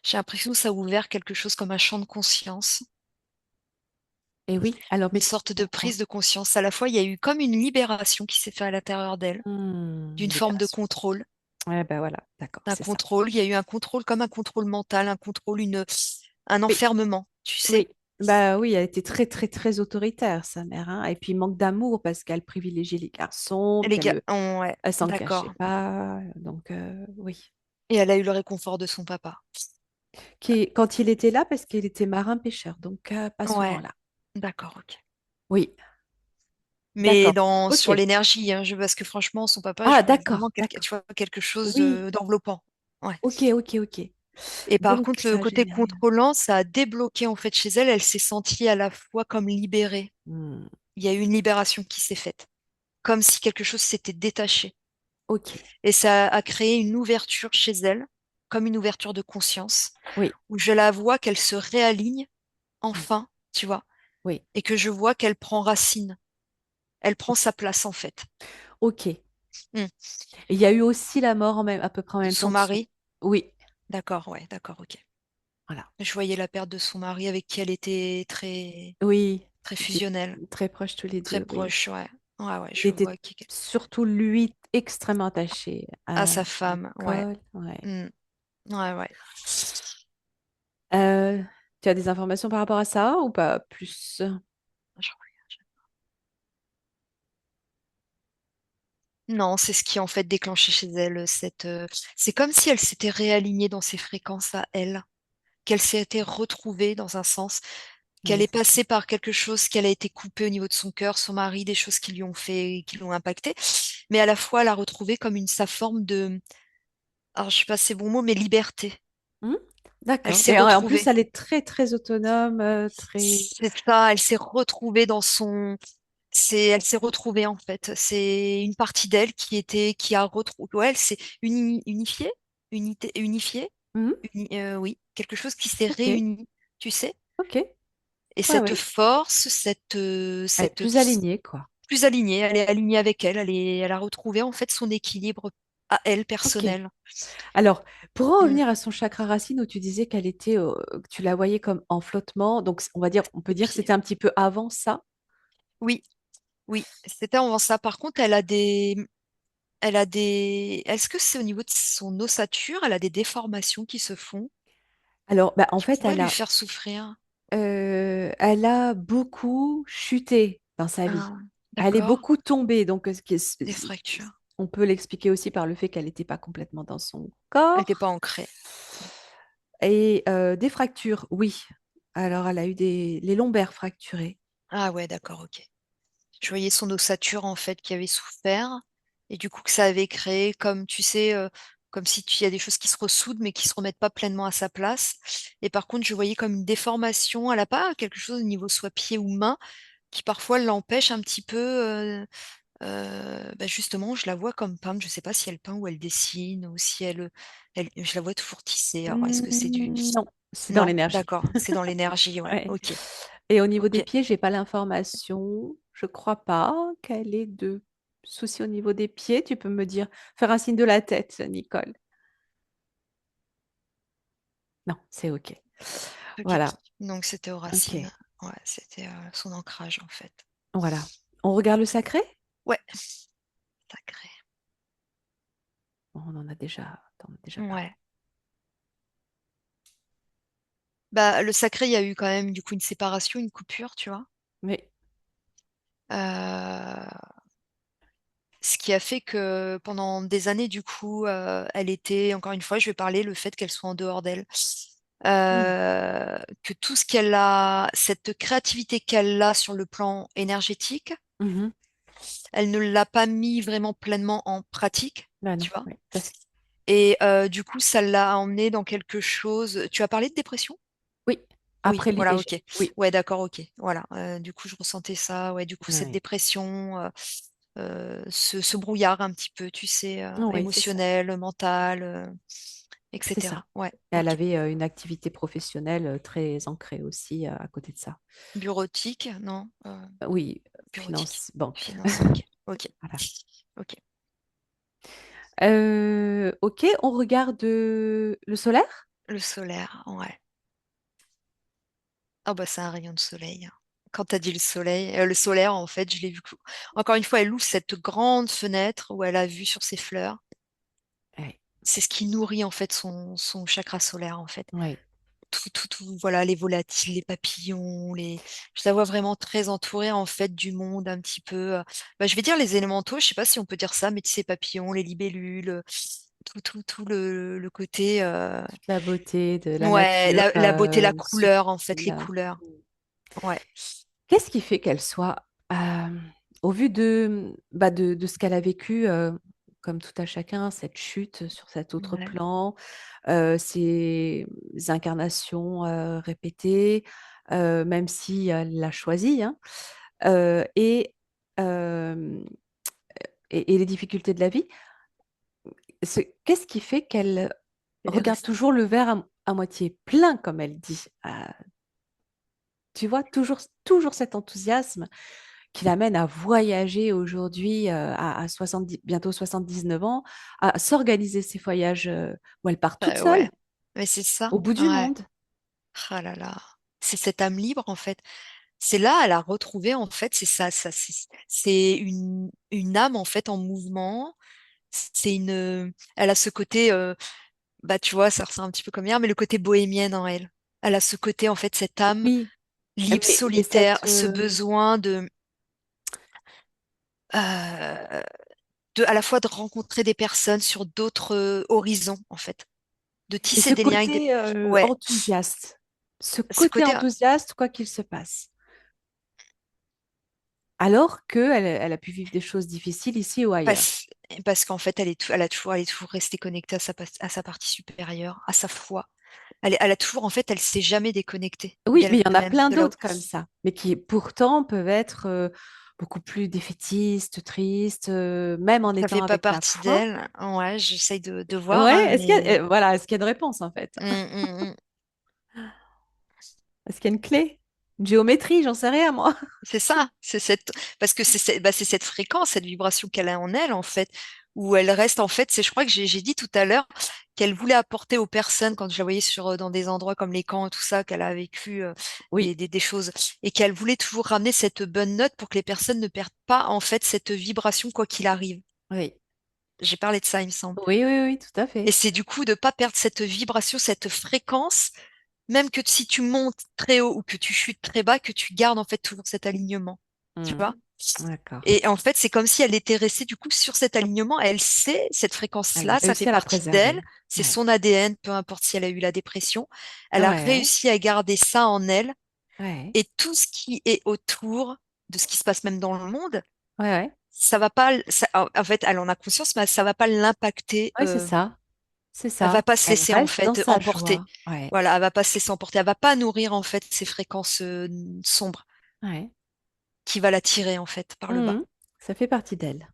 J'ai l'impression que ça a ouvert quelque chose comme un champ de conscience, Et oui, alors, une mais sorte de pourquoi? prise de conscience. À la fois, il y a eu comme une libération qui s'est faite à l'intérieur d'elle, d'une forme de Libération. contrôle. Ouais, ben voilà, d'accord, Un c'est ça. contrôle, il y a eu un contrôle comme un contrôle mental, un contrôle, un Oui, enfermement, tu oui. sais. Bah oui, elle était très, très, très autoritaire, sa mère, hein. Et puis, manque d'amour parce qu'elle privilégiait les garçons, Les gars, ouais, elle s'en cachait d'accord. pas. Donc, oui. Et elle a eu le réconfort de son papa. Quand il était là, parce qu'il était marin-pêcheur, donc pas souvent Ouais, là. d'accord, ok. Oui, Mais d'accord. Ok. sur l'énergie, hein, parce que franchement, son papa, Ah, je vois d'accord, vraiment d'accord. tu vois, quelque chose Oui, d'enveloppant. Ouais. ok, ok, ok. Et par Donc, contre, le ça a côté généré. contrôlant, ça a débloqué en fait chez elle. Elle s'est sentie à la fois comme libérée. Hmm, Il y a eu une libération qui s'est faite, comme si quelque chose s'était détaché. ok, Et ça a créé une ouverture chez elle, comme une ouverture de conscience, oui, où je la vois qu'elle se réaligne hmm, enfin, tu vois, oui, et que je vois qu'elle prend racine. Elle prend sa place en fait. ok. Et Hmm. il y a eu aussi la mort à peu près en De même son temps de son. mari. Oui, D'accord, ouais, d'accord, ok. voilà. Je voyais la perte de son mari avec qui elle était très, Oui, très ils étaient fusionnelle, très proches tous les très deux, oui. proche, ouais. Ouais, ouais, Il je était vois surtout, lui, extrêmement attaché à à sa femme, ouais. l'école. Ouais. Hmm. Ouais, ouais. Euh, Tu as des informations par rapport à ça ou pas plus? Je regarde. Non, c'est ce qui en fait déclenché chez elle c'est comme si elle s'était réalignée dans ses fréquences à elle, qu'elle s'était retrouvée dans un sens, qu'elle Oui, est c'est ça. passée par quelque chose, qu'elle a été coupée au niveau de son cœur, son mari, des choses qui lui ont fait, qui l'ont impactée, mais à la fois elle a retrouvé comme sa forme de, alors je sais pas si c'est bon mot, mais liberté. Hmm. Elle D'accord. s'est Et en plus, retrouvée. elle est très, très autonome, très... C'est ça, elle s'est retrouvée dans son, elle s'est retrouvée en fait. C'est une partie d'elle qui a retrouvé, ouais, elle s'est unifiée, unifiée, Mhm. oui, quelque chose qui s'est Ok, réuni, tu sais. ok. Et Ouais, cette ouais. force, Elle est plus alignée, quoi. plus alignée, elle est alignée avec elle, elle a retrouvé en fait son équilibre à elle Ok. personnel. Alors, pour en Mm. revenir à son chakra racine où tu disais qu'elle était, que tu la voyais comme en flottement, donc on va dire, on peut Les dire que pieds. c'était un petit peu avant ça. Oui, oui, c'était avant ça. Par contre, est-ce que c'est au niveau de son ossature, elle a des déformations qui se font, Alors, bah, en qui fait, pourraient lui faire souffrir? elle a beaucoup chuté dans sa vie. Ah, Elle est d'accord. beaucoup tombée, donc Des fractures. on peut l'expliquer aussi par le fait qu'elle n'était pas complètement dans son Elle n'était pas corps. ancrée. Et des fractures, oui. Alors, elle a eu les lombaires fracturés. Ah ouais, d'accord, ok. Je voyais son ossature en fait qui avait souffert et du coup que ça avait créé comme tu sais comme si il y a des choses qui se ressoudent mais qui se remettent pas pleinement à sa place. Et par contre, je voyais comme une déformation. Elle a pas quelque chose au niveau soit pied ou main qui parfois l'empêche un petit peu. Bah, justement, je la vois comme peindre. Je sais pas si elle peint ou elle dessine ou si je la vois toujours tisser. Alors, est-ce que c'est du... Non, c'est dans Non, l'énergie. d'accord, c'est dans l'énergie, ouais. Ouais. Ok, Et au niveau des ok, pieds, j'ai pas l'information. Je crois pas qu'elle ait de soucis au niveau des pieds. Tu peux me dire, faire un signe de la tête, Nicole. Non, c'est OK. ok. Voilà. Donc c'était aux OK. racines. Ouais, c'était son ancrage en fait. Voilà. On regarde le sacré? Ouais, sacré. Bon, on en a déjà parlé. Ouais. Bah, le sacré, il y a eu quand même du coup une séparation, une coupure, tu vois. Mais Euh, Ce qui a fait que pendant des années, du coup, elle était, encore une fois, je vais parler le fait qu'elle soit en dehors d'elle. hmm, Que tout ce qu'elle a, cette créativité qu'elle a sur le plan énergétique, mhm. elle ne l'a pas mis vraiment pleinement en pratique, Bah non, tu vois. oui, parce que Et du coup, ça l'a emmenée dans quelque chose. Tu as parlé de dépression? oui, Oui, après voilà, l'IVG. ok. Oui, Ouais, d'accord, ok. Voilà. Du coup, je ressentais ça. Ouais, du coup, cette oui, dépression, ce brouillard un petit peu, tu sais, oui, c'est ça. émotionnel, mental, C'est ça. etc. Ouais, Et elle ok. avait une activité professionnelle très ancrée aussi à côté de ça. Bureautique, non? Oui, Bureautique. finance, banque. Finance, ok. Ok. Voilà. Ok. Ok, on regarde le solaire? Le solaire, ouais. Ah bah c'est un rayon de soleil, hein. Quand tu as dit le soleil, le solaire, en fait, je l'ai vu. Encore une fois, elle ouvre cette grande fenêtre où elle a vue sur ses fleurs. Oui, C'est ce qui nourrit en fait son chakra solaire, en fait. oui. Voilà, les volatiles, les papillons, je la vois vraiment très entourée en fait du monde un petit peu. Bah, je vais dire les élémentaux, je sais pas si on peut dire ça, mais tu sais, papillons, les libellules, tout le côté. Toute la beauté de la Ouais, nature la beauté, la couleur, en fait, les subtile. couleurs. Ouais. Qu'est-ce qui fait qu'elle soit, au vu de ce qu'elle a vécu, comme tout à chacun, cette chute sur cet autre Ouais. plan, ces incarnations répétées, même si elle l'a choisi, hein, euh, et, euh, et les difficultés de la vie, qu'est-ce qui fait qu'elle Elle est regarde restée. toujours le verre à moitié plein, comme elle dit? Tu vois, toujours cet enthousiasme qui l'amène à voyager aujourd'hui à 70, bientôt 79 ans, à s'organiser ces voyages où elle part toute Ouais. seule, Mais c'est ça. au bout du Ouais. monde. Ah là là. C'est cette âme libre, en fait. C'est là, elle a retrouvé, en fait, c'est ça, c'est une âme, en fait, en mouvement. Elle a ce côté, bah, tu vois, ça ressemble un petit peu comme hier, mais le côté bohémienne en elle. Elle a ce côté, en fait, cette âme Oui, libre, mais solitaire, ce besoin euh, à la fois de rencontrer des personnes sur d'autres horizons, en fait, de et tisser ce des liens avec côté Ouais, enthousiaste, ce ce côté côté, enthousiaste, quoi qu'il se passe. Alors qu'elle a pu vivre des choses difficiles ici ou ailleurs. parce, parce qu'en fait, elle est toujours restée connectée à sa partie supérieure, à sa foi. Elle a toujours, en fait, elle s'est jamais déconnectée Oui, mais il y en a d'elle-même, plein de là-haut. d'autres comme ça, mais qui pourtant peuvent être beaucoup plus défaitistes, tristes, même en Ça étant fait pas avec la partie foi. d'elle. Ouais, j'essaye de voir, Ouais, hein, mais voilà, est-ce qu'il y a une réponse en fait? hum. Est-ce qu'il y a une clé? Une géométrie, j'en sais rien moi. C'est ça, parce que c'est cette fréquence, cette vibration qu'elle a en elle, en fait, où elle reste, en fait, je crois que j'ai dit tout à l'heure qu'elle voulait apporter aux personnes, quand je la voyais dans des endroits comme les camps et tout ça, qu'elle a vécu Oui, des choses, et qu'elle voulait toujours ramener cette bonne note pour que les personnes ne perdent pas, en fait, cette vibration, quoi qu'il arrive. oui, J'ai parlé de ça, il me semble. oui, oui, oui, tout à Et fait. c'est du coup de pas perdre cette vibration, cette fréquence, même que si tu montes très haut ou que tu chutes très bas, que tu gardes, en fait, toujours cet alignement. Tu Hmm, vois? d'accord. Et en fait, c'est comme si elle était restée du coup sur cet alignement. Elle sait cette Elle a fréquence-là, ça fait réussi à la partie d'elle, préserver. c'est Ouais, son ADN, peu importe si elle a eu la dépression. Elle a ouais, réussi à garder ça en elle ouais, et tout ce qui est autour de ce qui se passe même dans le monde, ouais, ouais. ça va pas, en fait, elle en a conscience, mais ça va pas l'impacter. Ouais, c'est ça, c'est Elle va ça. pas se Elle laisser en reste dans fait sa emporter. joie. Ouais, Voilà, elle va pas se laisser emporter. Elle va pas nourrir en fait ces fréquences sombres ouais. qui va l'attirer en fait par le bas. Mhm. Ça fait partie d'elle.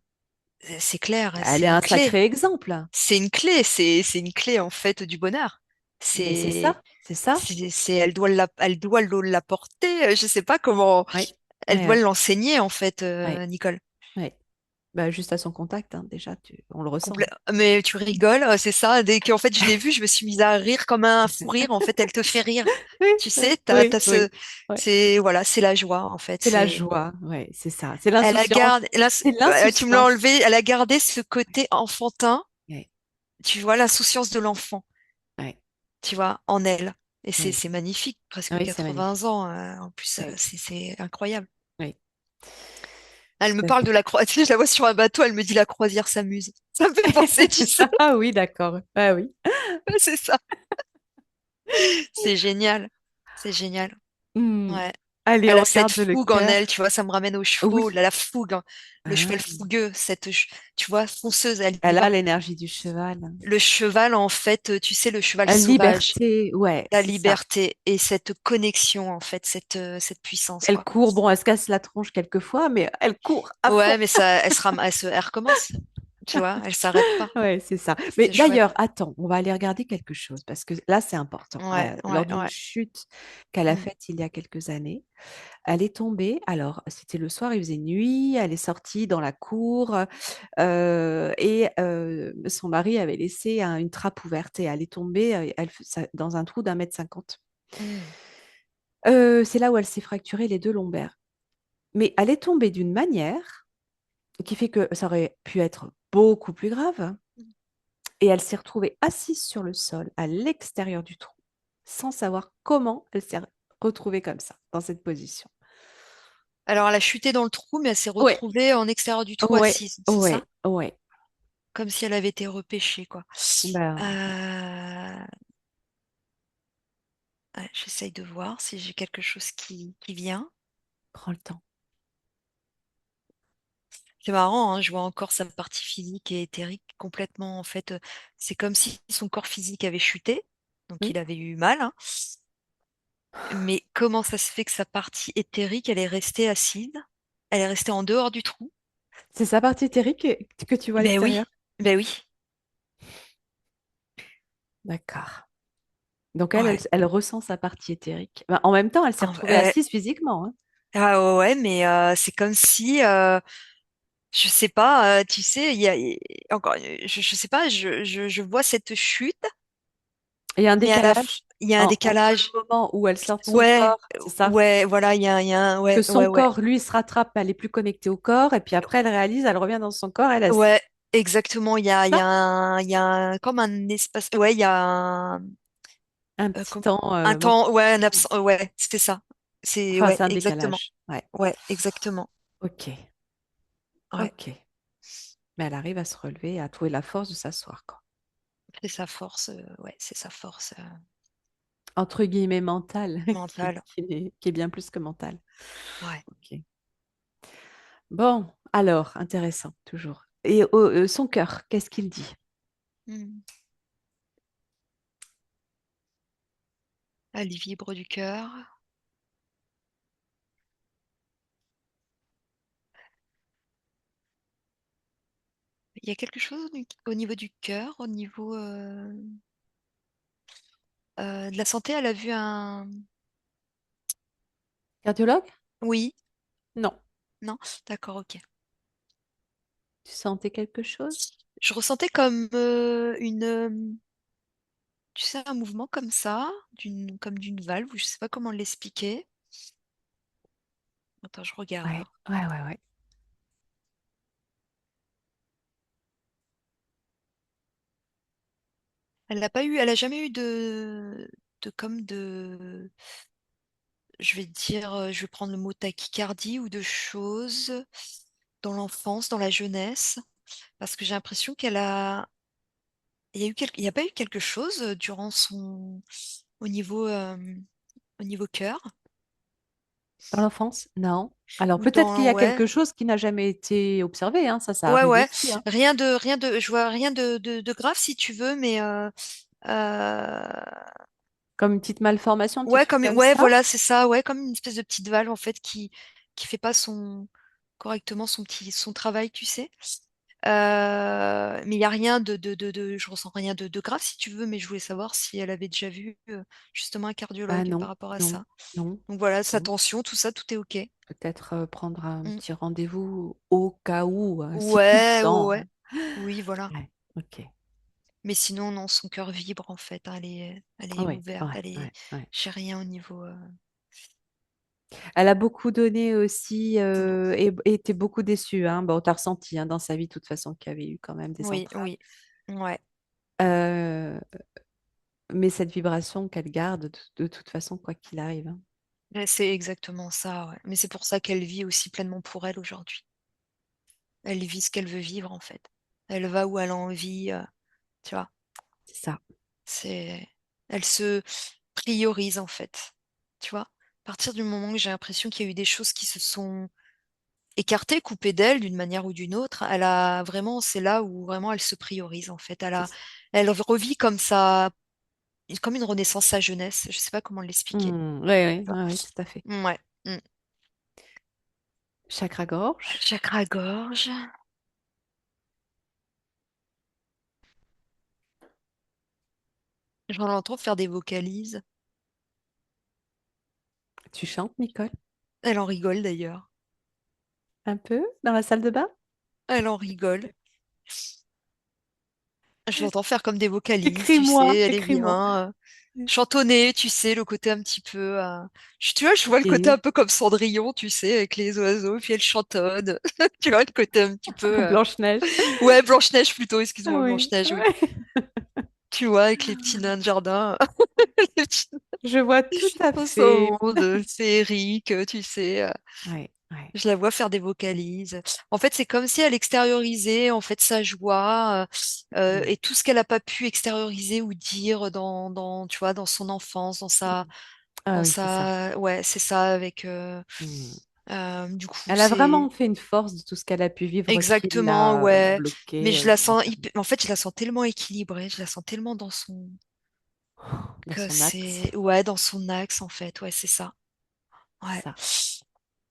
C'est clair, Elle c'est est une un clé. sacré exemple. C'est une clé, c'est une clé en fait du bonheur. Mais c'est C'est, ça, c'est ça. elle doit l'apporter. Je sais pas comment, Oui, elle oui, doit oui, l'enseigner en fait, oui, Nicole. oui. Bah, juste à son contact, hein, déjà, on le ressent. Mais tu rigoles, c'est ça. Dès qu'en fait je l'ai vue, je me suis mise à rire comme un fou rire. En fait, elle te fait rire. Oui, Tu oui, sais, oui, oui. Ouais. c'est voilà, c'est la joie en fait. C'est la joie, ouais, c'est ça. C'est Elle a l'insouciance. gardé, là, C'est tu me l'as l'insouciance. enlevé. Elle a gardé ce côté enfantin. Ouais, Tu vois, l'insouciance de l'enfant. ouais, Tu vois, en elle. Et oui, c'est magnifique, presque oui, c'est 80 magnifique. ans. En plus, Oui, c'est incroyable. oui, Elle me tout à parle fait. de la croisière. Je la vois sur un bateau, elle me dit la croisière s'amuse. Ça me fait penser, tu sais. Ah oui, d'accord. Ah oui. C'est ça. C'est génial. C'est génial. Hmm. Ouais. Allez, Elle on a cette regarde le fougue en cœur. elle, tu vois, ça me ramène aux chevaux, Oui. la fougue, hein. Le cheval Ah, fougueux, tu vois, fonceuse, elle y elle a va. l'énergie du cheval. Le cheval, en fait, tu sais, le cheval La sauvage, liberté, ouais, la c'est ça. liberté et cette connexion, en fait, cette puissance, Elle quoi. court, bon, elle se casse la tronche quelquefois, mais elle court à Ouais, fond. mais elle recommence, tu vois, elle s'arrête pas. Ouais, c'est ça. Mais C'est chouette. d'ailleurs, attends, on va aller regarder quelque chose parce que là, c'est important. Ouais, Lors ouais, d'une ouais. chute qu'elle a Mm. faite il y a quelques années, elle est tombée. Alors, c'était le soir, il faisait nuit. Elle est sortie dans la cour et son mari avait laissé une trappe ouverte et elle est tombée dans un trou d'1,50 m. Mm. C'est là où elle s'est fracturé les deux lombaires. Mais elle est tombée d'une manière qui fait que ça aurait pu être beaucoup plus grave. Et elle s'est retrouvée assise sur le sol, à l'extérieur du trou, sans savoir comment elle s'est retrouvée comme ça, dans cette position. Alors, elle a chuté dans le trou, mais elle s'est Ouais, retrouvée en extérieur du trou ouais, assise, c'est ça? ouais, ouais. Comme si elle avait été repêchée, quoi. Ben, ouais, Euh, ouais, j'essaye de voir si j'ai quelque chose qui vient. prends le temps. C'est marrant, hein, je vois encore sa partie physique et éthérique complètement, en fait. C'est comme si son corps physique avait chuté, donc il Oui, avait eu mal, hein. Mais comment ça se fait que sa partie éthérique, elle est restée assise? Elle est restée en dehors du trou? c'est sa partie éthérique que tu vois à Ben l'extérieur. oui, ben oui. D'accord. Donc Ouais. elle ressent sa partie éthérique. Ben, en même temps, elle s'est retrouvée Euh, assise physiquement, hein. ah ouais, ouais, mais c'est comme si, je sais pas, tu sais, encore, je sais pas, je vois cette chute, Et il y a un mais décalage il y a un entre le décalage. moment où elle sort de son Ouais, corps, c'est ça? ouais, voilà, Que ouais, son ouais, ouais, corps, lui, se rattrape, elle est plus connectée au corps, et puis après, elle réalise, elle revient dans son corps, elle est assise. ouais, exactement. Il y a Ça? comme un espace, ouais, Un petit Comment? temps Un temps, ouais, un absent, ouais, c'est ça. C'est, Enfin, ouais, c'est un exactement. décalage. Ouais. Ouais, exactement. Ok. Ouais, Ok. Mais elle arrive à se relever, à trouver la force de s'asseoir, quoi. c'est sa force, ouais, c'est sa force Entre guillemets mentale, mentale. qui est bien plus que mentale. Ouais. Ok. Bon, alors, intéressant, toujours. Et son cœur, qu'est-ce qu'il dit? Hmm. Elle vibre du cœur. Il y a quelque chose au niveau du cœur, au niveau de la santé. Elle a vu un. Cardiologue? Oui, Non. non? D'accord, ok. Tu sentais quelque chose? Je ressentais comme tu sais, un mouvement comme ça, comme d'une valve, ou je sais pas comment l'expliquer. Attends, je regarde, Ouais, hein. ouais, ouais, ouais. Elle a jamais eu je vais dire, je vais prendre le mot tachycardie ou de choses dans l'enfance, dans la jeunesse, parce que j'ai l'impression il y a pas eu quelque chose durant au niveau, euh, au niveau cœur, Dans l'enfance? Non. Alors ou peut-être qu'il y a ouais, quelque chose qui n'a jamais été observé, hein, ça ouais, arrive ouais, aussi, hein. je vois rien de grave si tu veux, mais euh, Comme une petite malformation, un petit ouais, truc comme ouais, ça. voilà, c'est ça, ouais, comme une espèce de petite valve en fait qui fait pas correctement son travail, tu sais. Mais il y a rien je ressens rien de grave si tu veux, mais je voulais savoir si elle avait déjà vu justement un Ah cardiologue par non, rapport à non, ça. non, Donc voilà, sa non. tension, tout ça, tout est OK. Peut-être prendre un Mm. petit rendez-vous au cas où, si tu le Ouais, ouais, sens, ouais. hein. Oui, voilà. Ouais, ok. Mais sinon, non, son cœur vibre en fait, hein. Elle est Ouais, ouverte. ouais, ouais, ouais. J'ai rien au niveau. Elle a beaucoup donné aussi Bon. et était beaucoup déçue, hein. Bon, t'as ressenti, hein, dans sa vie, de toute façon, qu'il y avait eu quand même des Oui, entraves. oui. Ouais. Euh, mais cette vibration qu'elle garde de toute façon, quoi qu'il arrive, hein. Ouais, c'est exactement ça, ouais. Mais c'est pour ça qu'elle vit aussi pleinement pour elle aujourd'hui. Elle vit ce qu'elle veut vivre en fait. Elle va où elle a envie, tu vois. C'est ça. C'est, elle se priorise en fait. Tu vois. À partir du moment où j'ai l'impression qu'il y a eu des choses qui se sont écartées, coupées d'elle d'une manière ou d'une autre, c'est là où vraiment elle se priorise en fait. C'est ça. Elle revit comme ça, comme une renaissance sa jeunesse. Je sais pas comment l'expliquer. Oui, oui, Tu vois. oui, tout à fait. Ouais. Mm. Chakra gorge, Chakra gorge. Je l'entends faire des vocalises. tu chantes, Nicole? Elle en rigole d'ailleurs. Un peu dans la salle de bain? Elle en rigole. Je l'entends faire comme des vocalises, tu sais, Écris-moi, elle est écris-moi. bien. Chantonner, tu sais, le côté un petit peu. Tu vois, je vois le côté un Ok. peu comme Cendrillon, tu sais, avec les oiseaux, puis elle chantonne. Tu vois, le côté un petit peu. Blanche-Neige. Ouais, Blanche-Neige plutôt, Ah excuse-moi, oui. Blanche-Neige, oui. Tu vois, avec les petits nains de jardin, les petits Je vois tout à nains au fait. monde, féerique, tu sais. Ouais, ouais. Je la vois faire des vocalises. En fait, c'est comme si elle extériorisait en fait sa joie Mm, et tout ce qu'elle n'a pas pu extérioriser ou dire tu vois, dans son enfance, mm. Ah oui, c'est ça. ouais, c'est ça avec. Mm. Du coup, Elle a c'est vraiment fait une force de tout ce qu'elle a pu vivre qui exactement, l'a ouais. Mais bloqué je la sens, volontairement en fait, je la sens tellement équilibrée, je la sens tellement dans que son axe. ouais, dans son axe en fait, ouais, c'est ça. C'est Ouais. ça.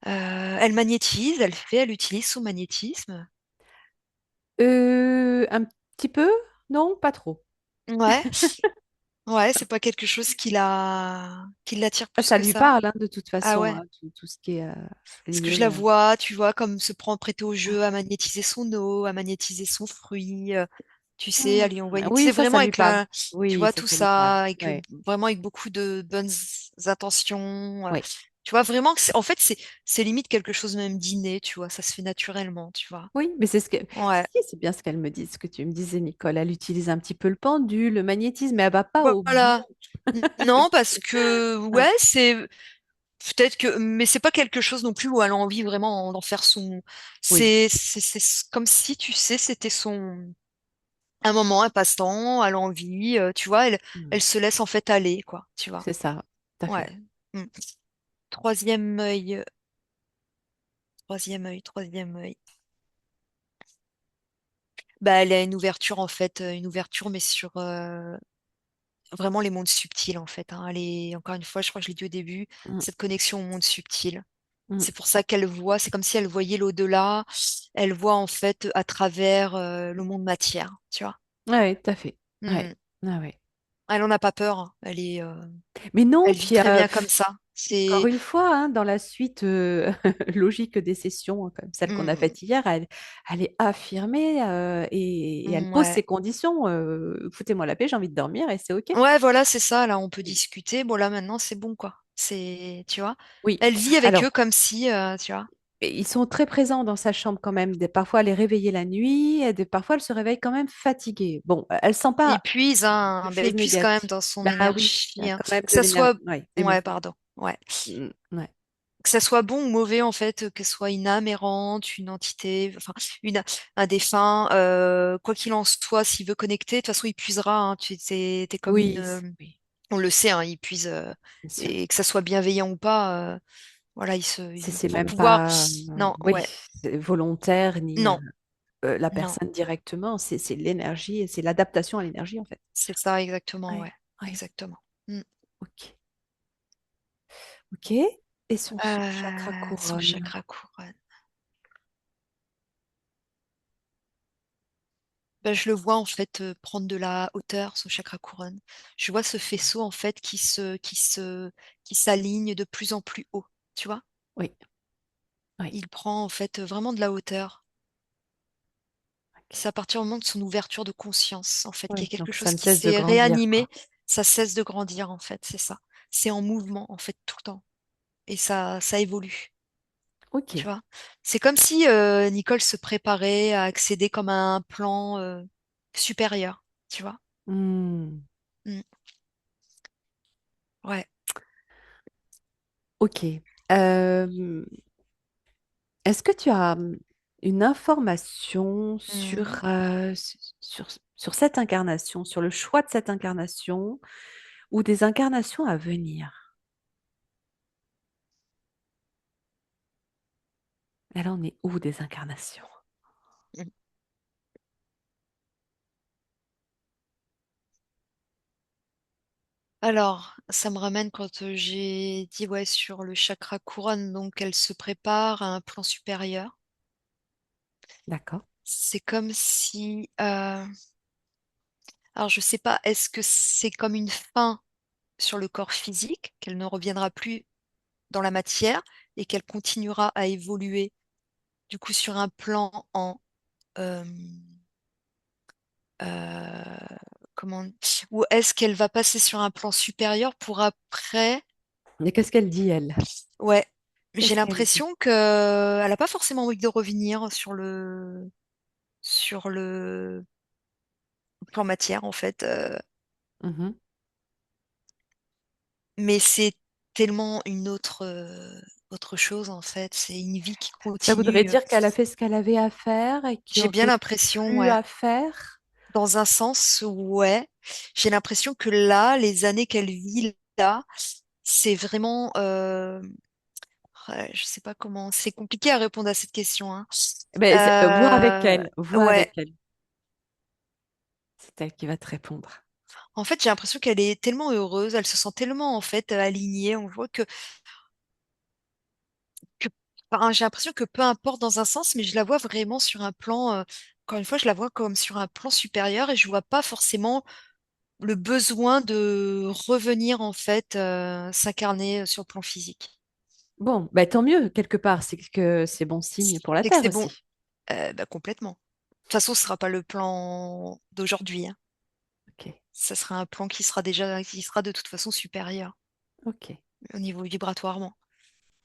Elle magnétise, elle utilise son magnétisme. Un petit peu? Non, pas trop. Ouais. Ouais, c'est pas quelque chose qui l'attire Ah, plus ça que lui ça. parle, hein, de toute Ah façon, ouais. hein, tout ce qui est Parce que je la lié. vois, tu vois, comme se prendre prêter au jeu, à magnétiser son eau, à magnétiser son fruit, tu sais, à lui envoyer, tu Oui, sais, ça vraiment lui avec parle. tu Oui, vois, tout ça lui parle. ça, Ouais, vraiment avec beaucoup de bonnes intentions. ouais. Tu vois, vraiment que en fait, c'est limite quelque chose même d'inné, tu vois, ça se fait naturellement, tu vois. Oui, mais c'est ce que Ouais. si, c'est bien ce qu'elle me dit, ce que tu me disais, Nicole. Elle utilise un petit peu le pendule, le magnétisme, mais elle va pas au bout. Voilà. Non, parce que Ouais. ouais, c'est peut-être que, mais c'est pas quelque chose non plus où elle a envie vraiment d'en faire son. Oui. C'est comme si, tu sais, c'était son un moment, un passe-temps, elle a envie, tu vois, Mm. elle se laisse en fait aller, quoi, tu vois. C'est ça, tout à Ouais. fait. Mm. Troisième œil, troisième œil, troisième œil. Bah, elle a une ouverture en fait, une ouverture, mais sur vraiment les mondes subtils en fait, hein. Elle est, encore une fois, je crois que je l'ai dit au début, Mm, cette connexion au monde subtil. mm. C'est pour ça qu'elle voit, c'est comme si elle voyait l'au-delà, elle voit en fait à travers le monde matière, tu vois. Ouais, tout à fait. Ouais. Hmm. Ah ouais. Elle en a pas peur, hein. Mais non, Elle vit puis très bien comme ça. encore C'est, une fois, hein, dans la suite logique des sessions, hein, comme celle qu'on a hmm, faite hier, elle est affirmée et elle pose ouais. ses conditions. Foutez-moi la paix, j'ai envie de dormir et c'est OK. Ouais, voilà, c'est ça. Là, on peut discuter. Bon, là, maintenant, c'est bon, quoi. Tu vois. Oui. Elle vit avec eux Alors, comme si, tu vois, ils sont très présents dans sa chambre quand même. Parfois, elle est réveillée la nuit, parfois, elle se réveille quand même fatiguée. Bon, elle sent il pas puise, de hein, ben, choses il puise quand même négatives. dans son Bah oui, il y énergie, a hein. quand même Que de ça l'énergie, soit, ouais, ouais, d'émotion. pardon, ouais. Ouais. Que ça soit bon ou mauvais, en fait, que ce soit une âme errante, une entité, enfin, une, un défunt, quoi qu'il en soit, s'il veut connecter, de toute façon, il puisera, hein. T'es comme une, Oui, oui, on le sait, hein, il puise, bien sûr. et que ça soit bienveillant ou pas, voilà, C'est pour même pouvoir, pas non, oui, ouais, c'est volontaire ni non, la non. personne directement. C'est l'énergie et c'est l'adaptation à l'énergie en fait. C'est ça, exactement, Ouais, ouais. ouais. Exactement. Mm. Ok. Ok. Et son chakra Son couronne. chakra couronne. Ben, je le vois en fait prendre de la hauteur, son chakra couronne. Je vois ce faisceau en fait qui s'aligne de plus en plus haut. Tu vois? Oui, oui. Il prend en fait vraiment de la hauteur. Ok. C'est à partir du moment de son ouverture de conscience, en fait, qu'il y a Oui. quelque Donc ça chose ne qui cesse de s'est grandir, quoi. réanimé, ça cesse de grandir, en fait, c'est ça. C'est en mouvement, en fait, tout le temps. Et ça évolue. Ok. Tu vois? C'est comme si Nicole se préparait à accéder comme à un plan supérieur, tu vois? Hmm. Mm. Ouais. Ok. Est-ce que tu as une information Mm. sur cette incarnation, sur le choix de cette incarnation ou des incarnations à venir? Elle en est où des incarnations? Mm. Alors, ça me ramène quand j'ai dit ouais sur le chakra couronne, donc elle se prépare à un plan supérieur. D'accord. C'est comme si, alors je sais pas, est-ce que c'est comme une fin sur le corps physique, qu'elle ne reviendra plus dans la matière et qu'elle continuera à évoluer du coup sur un plan en euh, euh, comment, ou est-ce qu'elle va passer sur un plan supérieur pour après, Mais qu'est-ce qu'elle dit, elle? ouais, j'ai Qu'est-ce qu'elle dit? l'impression que elle a pas forcément envie de revenir sur le plan matière en fait, Mhm. mais c'est tellement une autre chose en fait, c'est une vie qui Ça voudrait continue. dire qu'elle a fait ce qu'elle avait à faire et qu'il n'y J'ai bien aurait l'impression, plus ouais. à faire. Dans un sens, ouais. J'ai l'impression que là, les années qu'elle vit là, c'est vraiment, ouais, je sais pas comment, c'est compliqué à répondre à cette question, hein. Ben, vois avec Euh, elle, vois ouais. avec elle. C'est elle qui va te répondre. En fait, j'ai l'impression qu'elle est tellement heureuse, elle se sent tellement en fait alignée. On voit que enfin, j'ai l'impression que peu importe dans un sens, mais je la vois vraiment sur un plan. Encore une fois, je la vois comme sur un plan supérieur et je vois pas forcément le besoin de revenir en fait s'incarner sur le plan physique. Bon, ben, tant mieux, quelque part. C'est que c'est bon signe pour la C'est que Terre c'est bon. aussi. Bah, complètement. De toute façon, ce sera pas le plan d'aujourd'hui, hein. Ok, Ça sera un plan qui sera de toute façon supérieur ok, au niveau vibratoirement.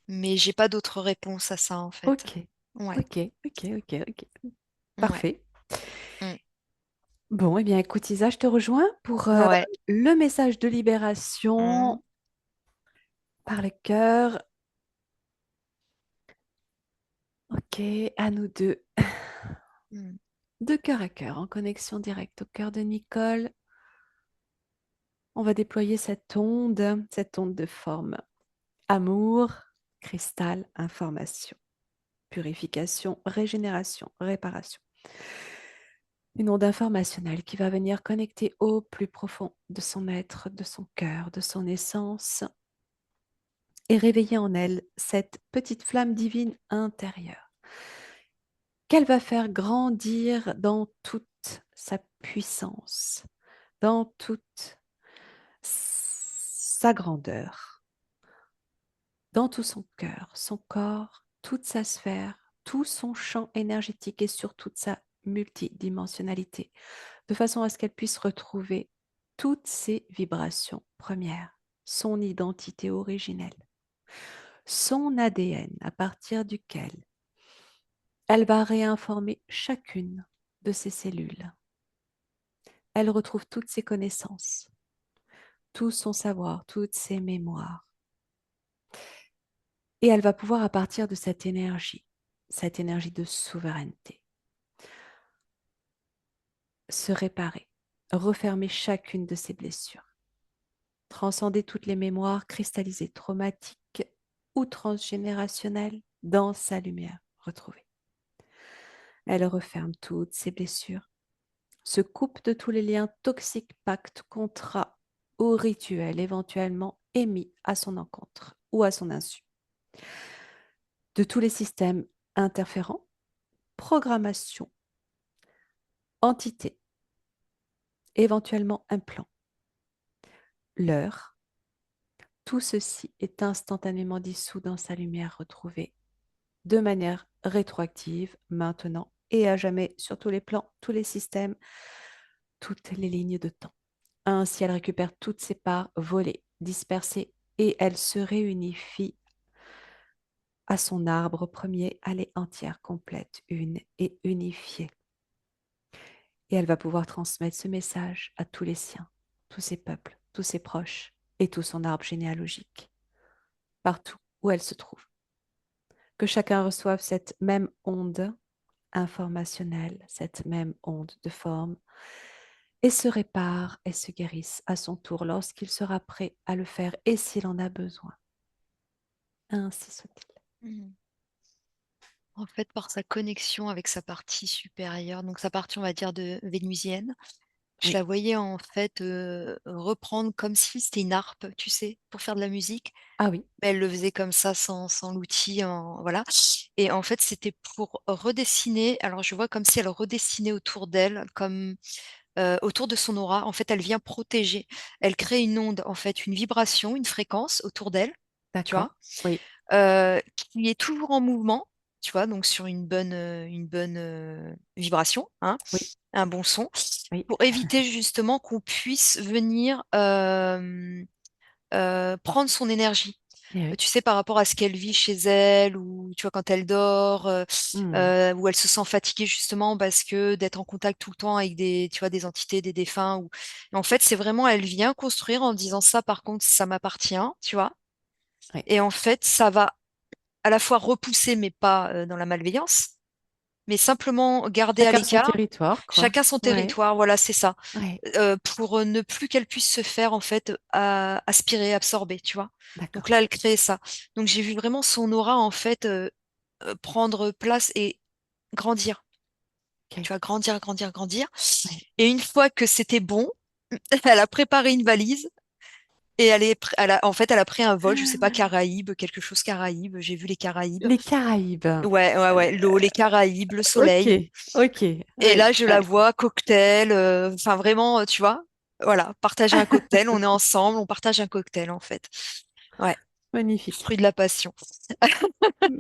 Mais j'ai pas d'autre réponse à ça en fait. ok, Ouais, ok, ok, ok, ok. ouais. Parfait. Mm. Bon, eh bien, écoute, Isa, je te rejoins pour Ouais. le message de libération Mhm. par le cœur. Ok, à nous deux. Mhm. De cœur à cœur, en connexion directe au cœur de Nicole. On va déployer cette onde de forme. Amour, cristal, information, purification, régénération, réparation. Une onde informationnelle qui va venir connecter au plus profond de son être, de son cœur, de son essence et réveiller en elle cette petite flamme divine intérieure qu'elle va faire grandir dans toute sa puissance, dans toute sa grandeur, dans tout son cœur, son corps, toute sa sphère, tout son champ énergétique et sur toute sa multidimensionnalité, de façon à ce qu'elle puisse retrouver toutes ses vibrations premières, son identité originelle, son ADN à partir duquel elle va réinformer chacune de ses cellules. Elle retrouve toutes ses connaissances, tout son savoir, toutes ses mémoires. Et elle va pouvoir, à partir de cette énergie de souveraineté, se réparer, refermer chacune de ses blessures, transcender toutes les mémoires cristallisées, traumatiques ou transgénérationnelles dans sa lumière retrouvée. Elle referme toutes ses blessures, se coupe de tous les liens toxiques, pactes, contrats ou rituels éventuellement émis à son encontre ou à son insu, de tous les systèmes interférents, programmation, entités, éventuellement implants. L'heure, tout ceci est instantanément dissous dans sa lumière retrouvée de manière rétroactive, maintenant et à jamais sur tous les plans, tous les systèmes, toutes les lignes de temps. Ainsi, elle récupère toutes ses parts volées, dispersées, et elle se réunifie à son arbre premier, elle est entière, complète, une et unifiée. Et elle va pouvoir transmettre ce message à tous les siens, tous ses peuples, tous ses proches et tout son arbre généalogique, partout où elle se trouve. Que chacun reçoive cette même onde informationnelle, cette même onde de forme, et se répare et se guérisse à son tour lorsqu'il sera prêt à le faire et s'il en a besoin. Ainsi soit-il. Mhm. En fait, par sa connexion avec sa partie supérieure, donc sa partie, on va dire, de vénusienne, je Oui. la voyais en fait reprendre comme si c'était une harpe, tu sais, pour faire de la musique. Ah oui, Mais elle le faisait comme ça sans l'outil, voilà. Et en fait, c'était pour redessiner. Alors, je vois comme si elle redessinait autour d'elle, comme autour de son aura. En fait, elle vient protéger. Elle crée une onde, en fait, une vibration, une fréquence autour d'elle, tu vois, d'accord. Oui, qui est toujours en mouvement, tu vois, donc sur une bonne vibration, hein, oui, un bon son, oui. pour éviter justement qu'on puisse venir prendre son énergie. Eh oui. Tu sais, par rapport à ce qu'elle vit chez elle, ou tu vois, quand elle dort, Hmm. où elle se sent fatiguée justement parce que d'être en contact tout le temps avec des, tu vois, des entités, des défunts. Ou... Et en fait, c'est vraiment, elle vient construire en disant ça, par contre, ça m'appartient, tu vois. Oui. Et en fait, ça va à la fois repousser, mais pas dans la malveillance, mais simplement garder à Chacun son l'écart, territoire, quoi. chacun son Ouais, territoire, voilà, c'est ça, ouais, pour ne plus qu'elle puisse se faire en fait aspirer, absorber, tu vois. Donc d'accord. là, elle crée ça. Donc j'ai vu vraiment son aura en fait prendre place et grandir. Ok. Tu vois, grandir, grandir, grandir. Ouais. Et une fois que c'était bon, elle a préparé une valise et en fait, elle a pris un vol, je sais pas, Caraïbes, quelque chose Caraïbes. J'ai vu les Caraïbes. Les Caraïbes. Ouais, ouais, ouais, l'eau, les Caraïbes, le Ok, soleil. ok. Et Ouais, là, je la ouais. vois, cocktail, enfin vraiment, tu vois, voilà, partager un cocktail, on est ensemble, on partage un cocktail en fait. Ouais, Magnifique. fruit de la passion.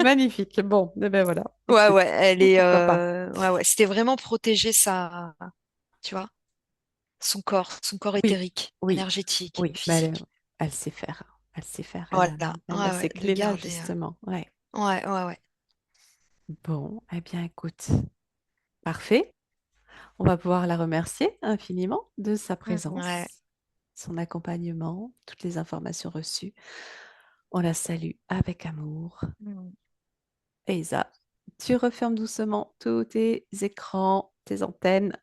Magnifique. Bon, eh ben voilà. Ouais, Écoute, ouais, elle est, pourquoi pas. ouais, ouais, c'était vraiment protéger tu vois, son corps Oui, éthérique, oui, énergétique, oui. Mais physique. elle sait faire. Elle sait faire. Voilà, Elle a ouais, ouais, ces de clés-là, garder. justement. Ouais. Ouais, ouais, ouais. Bon, eh bien, écoute. Parfait. On va pouvoir la remercier infiniment de sa Ouais. présence, son accompagnement, toutes les informations reçues. On la salue avec amour. Mm. Et Isa, tu refermes doucement tous tes écrans, tes antennes.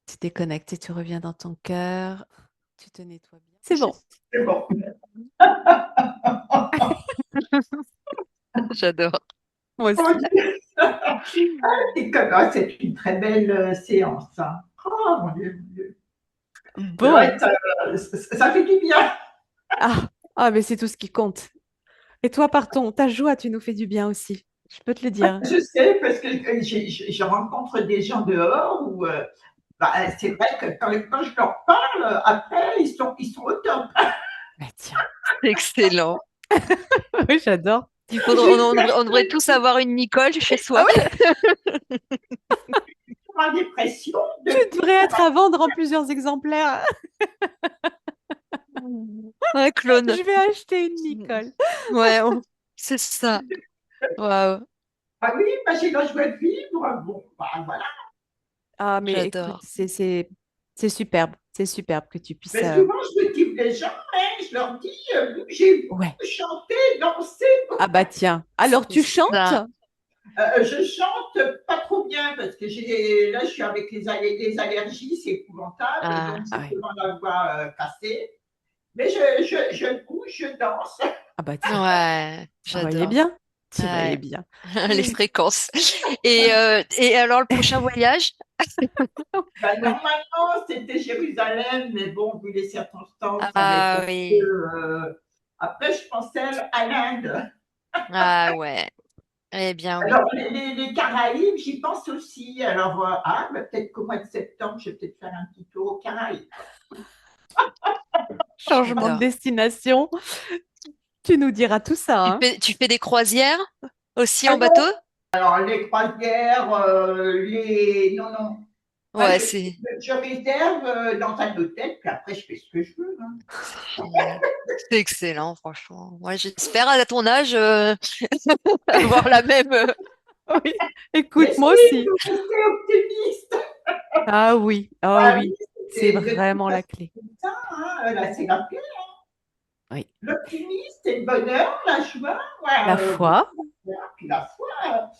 Tu déconnectes et tu reviens dans ton cœur. Tu te nettoies bien. C'est bon. C'est bon. J'adore. Moi Mon aussi. Dieu. C'est une très belle séance, hein. Oh mon Dieu, mon Dieu. C'est Bon. vrai que ça fait du bien. Mais c'est tout ce qui compte. Et toi, par ta joie, tu nous fais du bien aussi. Je peux te le dire. Je sais, parce que je rencontre des gens dehors où c'est vrai que quand je leur parle, après, ils sont au top. Bah, tiens. C'est excellent. Oui, j'adore. On devrait tous avoir une Nicole chez soi. Ma dépression Tu depuis. devrais être à vendre en plusieurs exemplaires. Un clone. Je vais acheter une Nicole. Ouais, c'est ça. Waouh, Ah oui, j'ai la joie de vivre. Bon, voilà. Mais écoute, j'adore. c'est superbe. C'est superbe que tu puisses. Mais souvent, je motive les gens, hein, je leur dis, j'ai vu Ouais. chanter, danser. Ah bah tiens. Alors tu C'est chantes? ça. Je chante pas trop bien parce que là, je suis avec les allergies, c'est épouvantable, Ah, donc Ah j'ai oui. souvent la voix cassée. Mais je bouge, je danse. Ah bah tiens. ouais, Tu voyais j'adore. bien. Tu voyais Ouais, bien. les fréquences. Et alors, le prochain voyage? Oui. Normalement, c'était Jérusalem, mais bon, vu les circonstances, ça va être Ah un oui. peu. Après, je pensais à l'Inde. Ah ouais. Eh bien oui. Alors, les Caraïbes, j'y pense aussi. Alors, peut-être qu'au mois de septembre, je vais peut-être faire un petit tour aux Caraïbes. Changement de J'adore. destination. Tu nous diras tout ça, hein? Tu fais des croisières aussi Ah en non, bateau? alors les croisières, non, non. Moi, Ouais, c'est je réserve dans un hôtel, puis après, je fais ce que je veux, hein. c'est génial. C'est excellent, franchement. Moi, j'espère à ton âge avoir la même. Oui. Mais Écoute, si, moi il aussi. faut rester optimiste. Ah oui. Oh Ah oui. oui, C'est de toute vraiment la façon, clé. c'est ça, hein, là, c'est la paix. Oui. L'optimisme, c'est le bonheur, la joie, La ouais, bon, foi. puis la foi.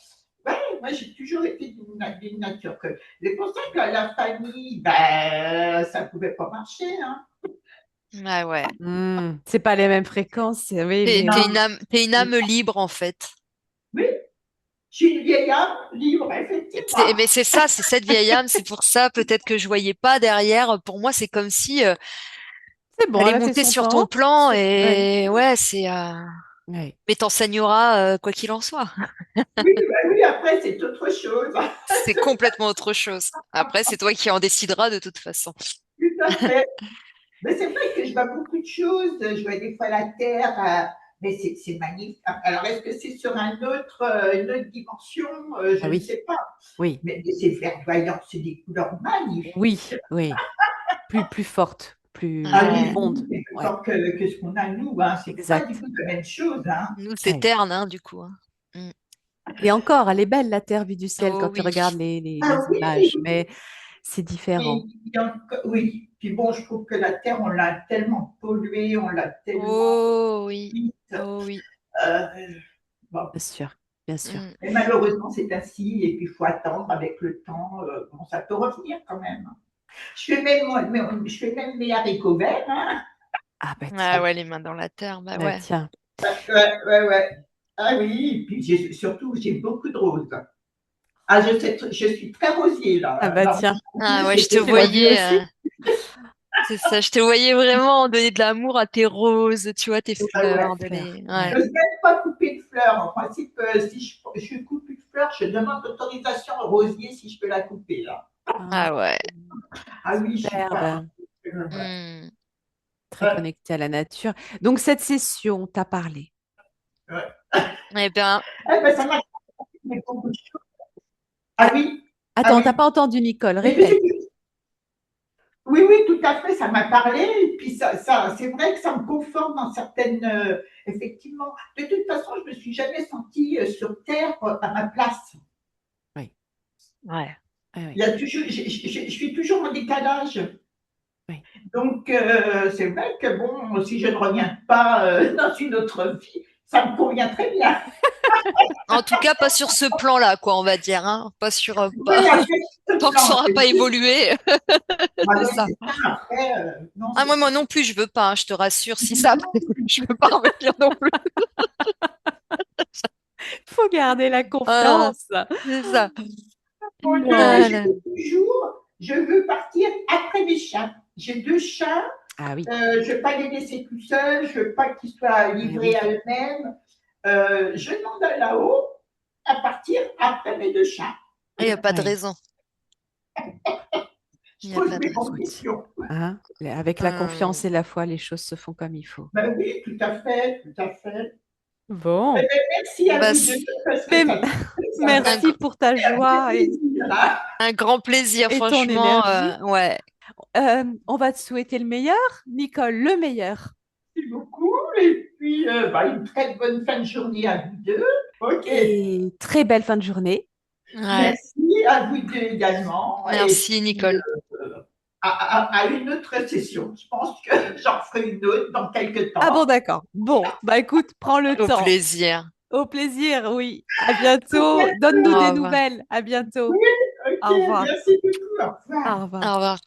Ouais, moi, j'ai toujours été d'une nature que. C'est pour ça que la famille, ben, ça ne pouvait pas marcher, hein. Ah ouais. C'est pas les mêmes fréquences. Oui, mais oui. Non, T'es une âme libre en fait. oui, je suis une vieille âme libre, effectivement. Mais c'est ça, c'est cette vieille âme. C'est pour ça peut-être que je voyais pas derrière. Pour moi, c'est comme si C'est bon, elle t'allais a fait monter son sur ton temps. plan Oui. et ouais, c'est. Oui. Mais t'enseigneras quoi qu'il en soit. Oui, ben oui, après, c'est autre chose. C'est complètement autre chose. Après, c'est toi qui en décideras de toute façon. Tout à fait. Mais c'est vrai que je vois beaucoup de choses. Je vois des fois la Terre, mais c'est magnifique. Alors, est-ce que c'est sur une autre dimension? Ah Je ne oui. sais pas. Oui. Mais c'est verdoyant, c'est des couleurs Oui. magnifiques. Oui. Plus forte, plus Ah oui, Ouais. oui, profonde. mais plus Ouais. fort que ce qu'on a nous, hein. C'est pas du Exact. tout la même chose, hein. Nous, c'est Oui. terne, hein, du coup. Hein. Mm. Et encore, elle est belle, la terre vue du ciel, Oh quand tu oui. regardes Ah les oui, images, mais c'est différent. oui. Puis bon, je trouve que la Terre, on l'a tellement polluée, on l'a tellement Oh oui. vite. Oh oui. Euh, bon. Bien sûr, bien sûr. Mm. Mais malheureusement, c'est ainsi, et puis il faut attendre avec le temps. Bon, ça peut revenir quand même. Je fais même mes haricots verts, hein. Ah bah Ah tiens, ouais, les mains dans la terre, bah bah ouais. tiens. Ouais, ouais, ouais. Ah oui, et puis surtout, j'ai beaucoup de roses. Ah, je suis très rosier, Ah là. bah Non, tiens. Ah ouais, c'est je te Tu l'as vu voyais. aussi? C'est ça, je te voyais vraiment donner de l'amour à tes roses, tu vois, tes ouais, ouais. fleurs, de Fleur, les. Je Ouais. ouais. n'ose même pas couper de fleurs. En principe, si je coupe une fleur, je demande l'autorisation au rosier si je peux la couper, là. Ah, Ah ouais. Ah oui, je suis pas. superbe. Hmm. Très Ouais, connecté à la nature. Donc cette session, t'as parlé. ouais. Eh bien, Eh ben, ça m'a fait beaucoup de choses. Ah Ah, oui, ah attends, t'as oui. pas entendu Nicole, Mais je répète. sais plus. Oui, oui, tout à fait, ça m'a parlé. Et puis, c'est vrai que ça me conforte dans certaines. Effectivement. De toute façon, je ne me suis jamais sentie sur Terre à ma place. Oui. Ouais. Ah oui. Il y a toujours, je suis toujours en décalage. Oui. Donc, c'est vrai que bon, si je ne reviens pas dans une autre vie, ça me convient très bien. En tout cas, pas sur ce plan-là, quoi, on va dire, hein. Pas sur, Oui, après, ce tant que ça plan, n'aura c'est pas sûr. évolué. Ah C'est oui, ça. c'est ça. Après, non, Ah, c'est moi sûr. non plus, je veux pas, hein, je te rassure. Si ça, je veux pas revenir non plus. Faut garder la Ah, confiance. c'est ça. Donc, Ah là. je veux partir après mes chats. J'ai 2 chats. Ah oui, Je ne veux pas les laisser tout seuls. Je ne veux pas qu'ils soient eh livrés oui. à eux-mêmes. Je demande à là-haut à partir après mes 2 chats. Il n'y a pas de Oui. raison. Je Il n'y a pose pas de mes raison. Écoute, conditions. hein, avec la Hum. confiance et la foi, les choses se font comme il faut. Ben oui, tout à fait, tout à fait. Eh Bon, ben, merci à Bah, vous 2 parce que mais ça me un, merci pour ta fait joie plaisir, hein. un grand plaisir, et ton franchement. énergie. Ouais. On va te souhaiter le meilleur, Nicole, le meilleur. Merci beaucoup et puis, bah, une très bonne fin de journée à vous 2. OK. Et très belle fin de journée. Ouais. Merci à vous 2 également et Merci, puis, Nicole. à une autre session. Je pense que j'en ferai une autre dans quelques Ah bon, temps. d'accord. Bon, bah écoute, prends le Au temps. plaisir. Au plaisir, oui. À À bientôt. bientôt. Donne-nous Au des revoir. nouvelles. À bientôt. Oui, OK, Au revoir. merci beaucoup. Au revoir. Au revoir. Au revoir.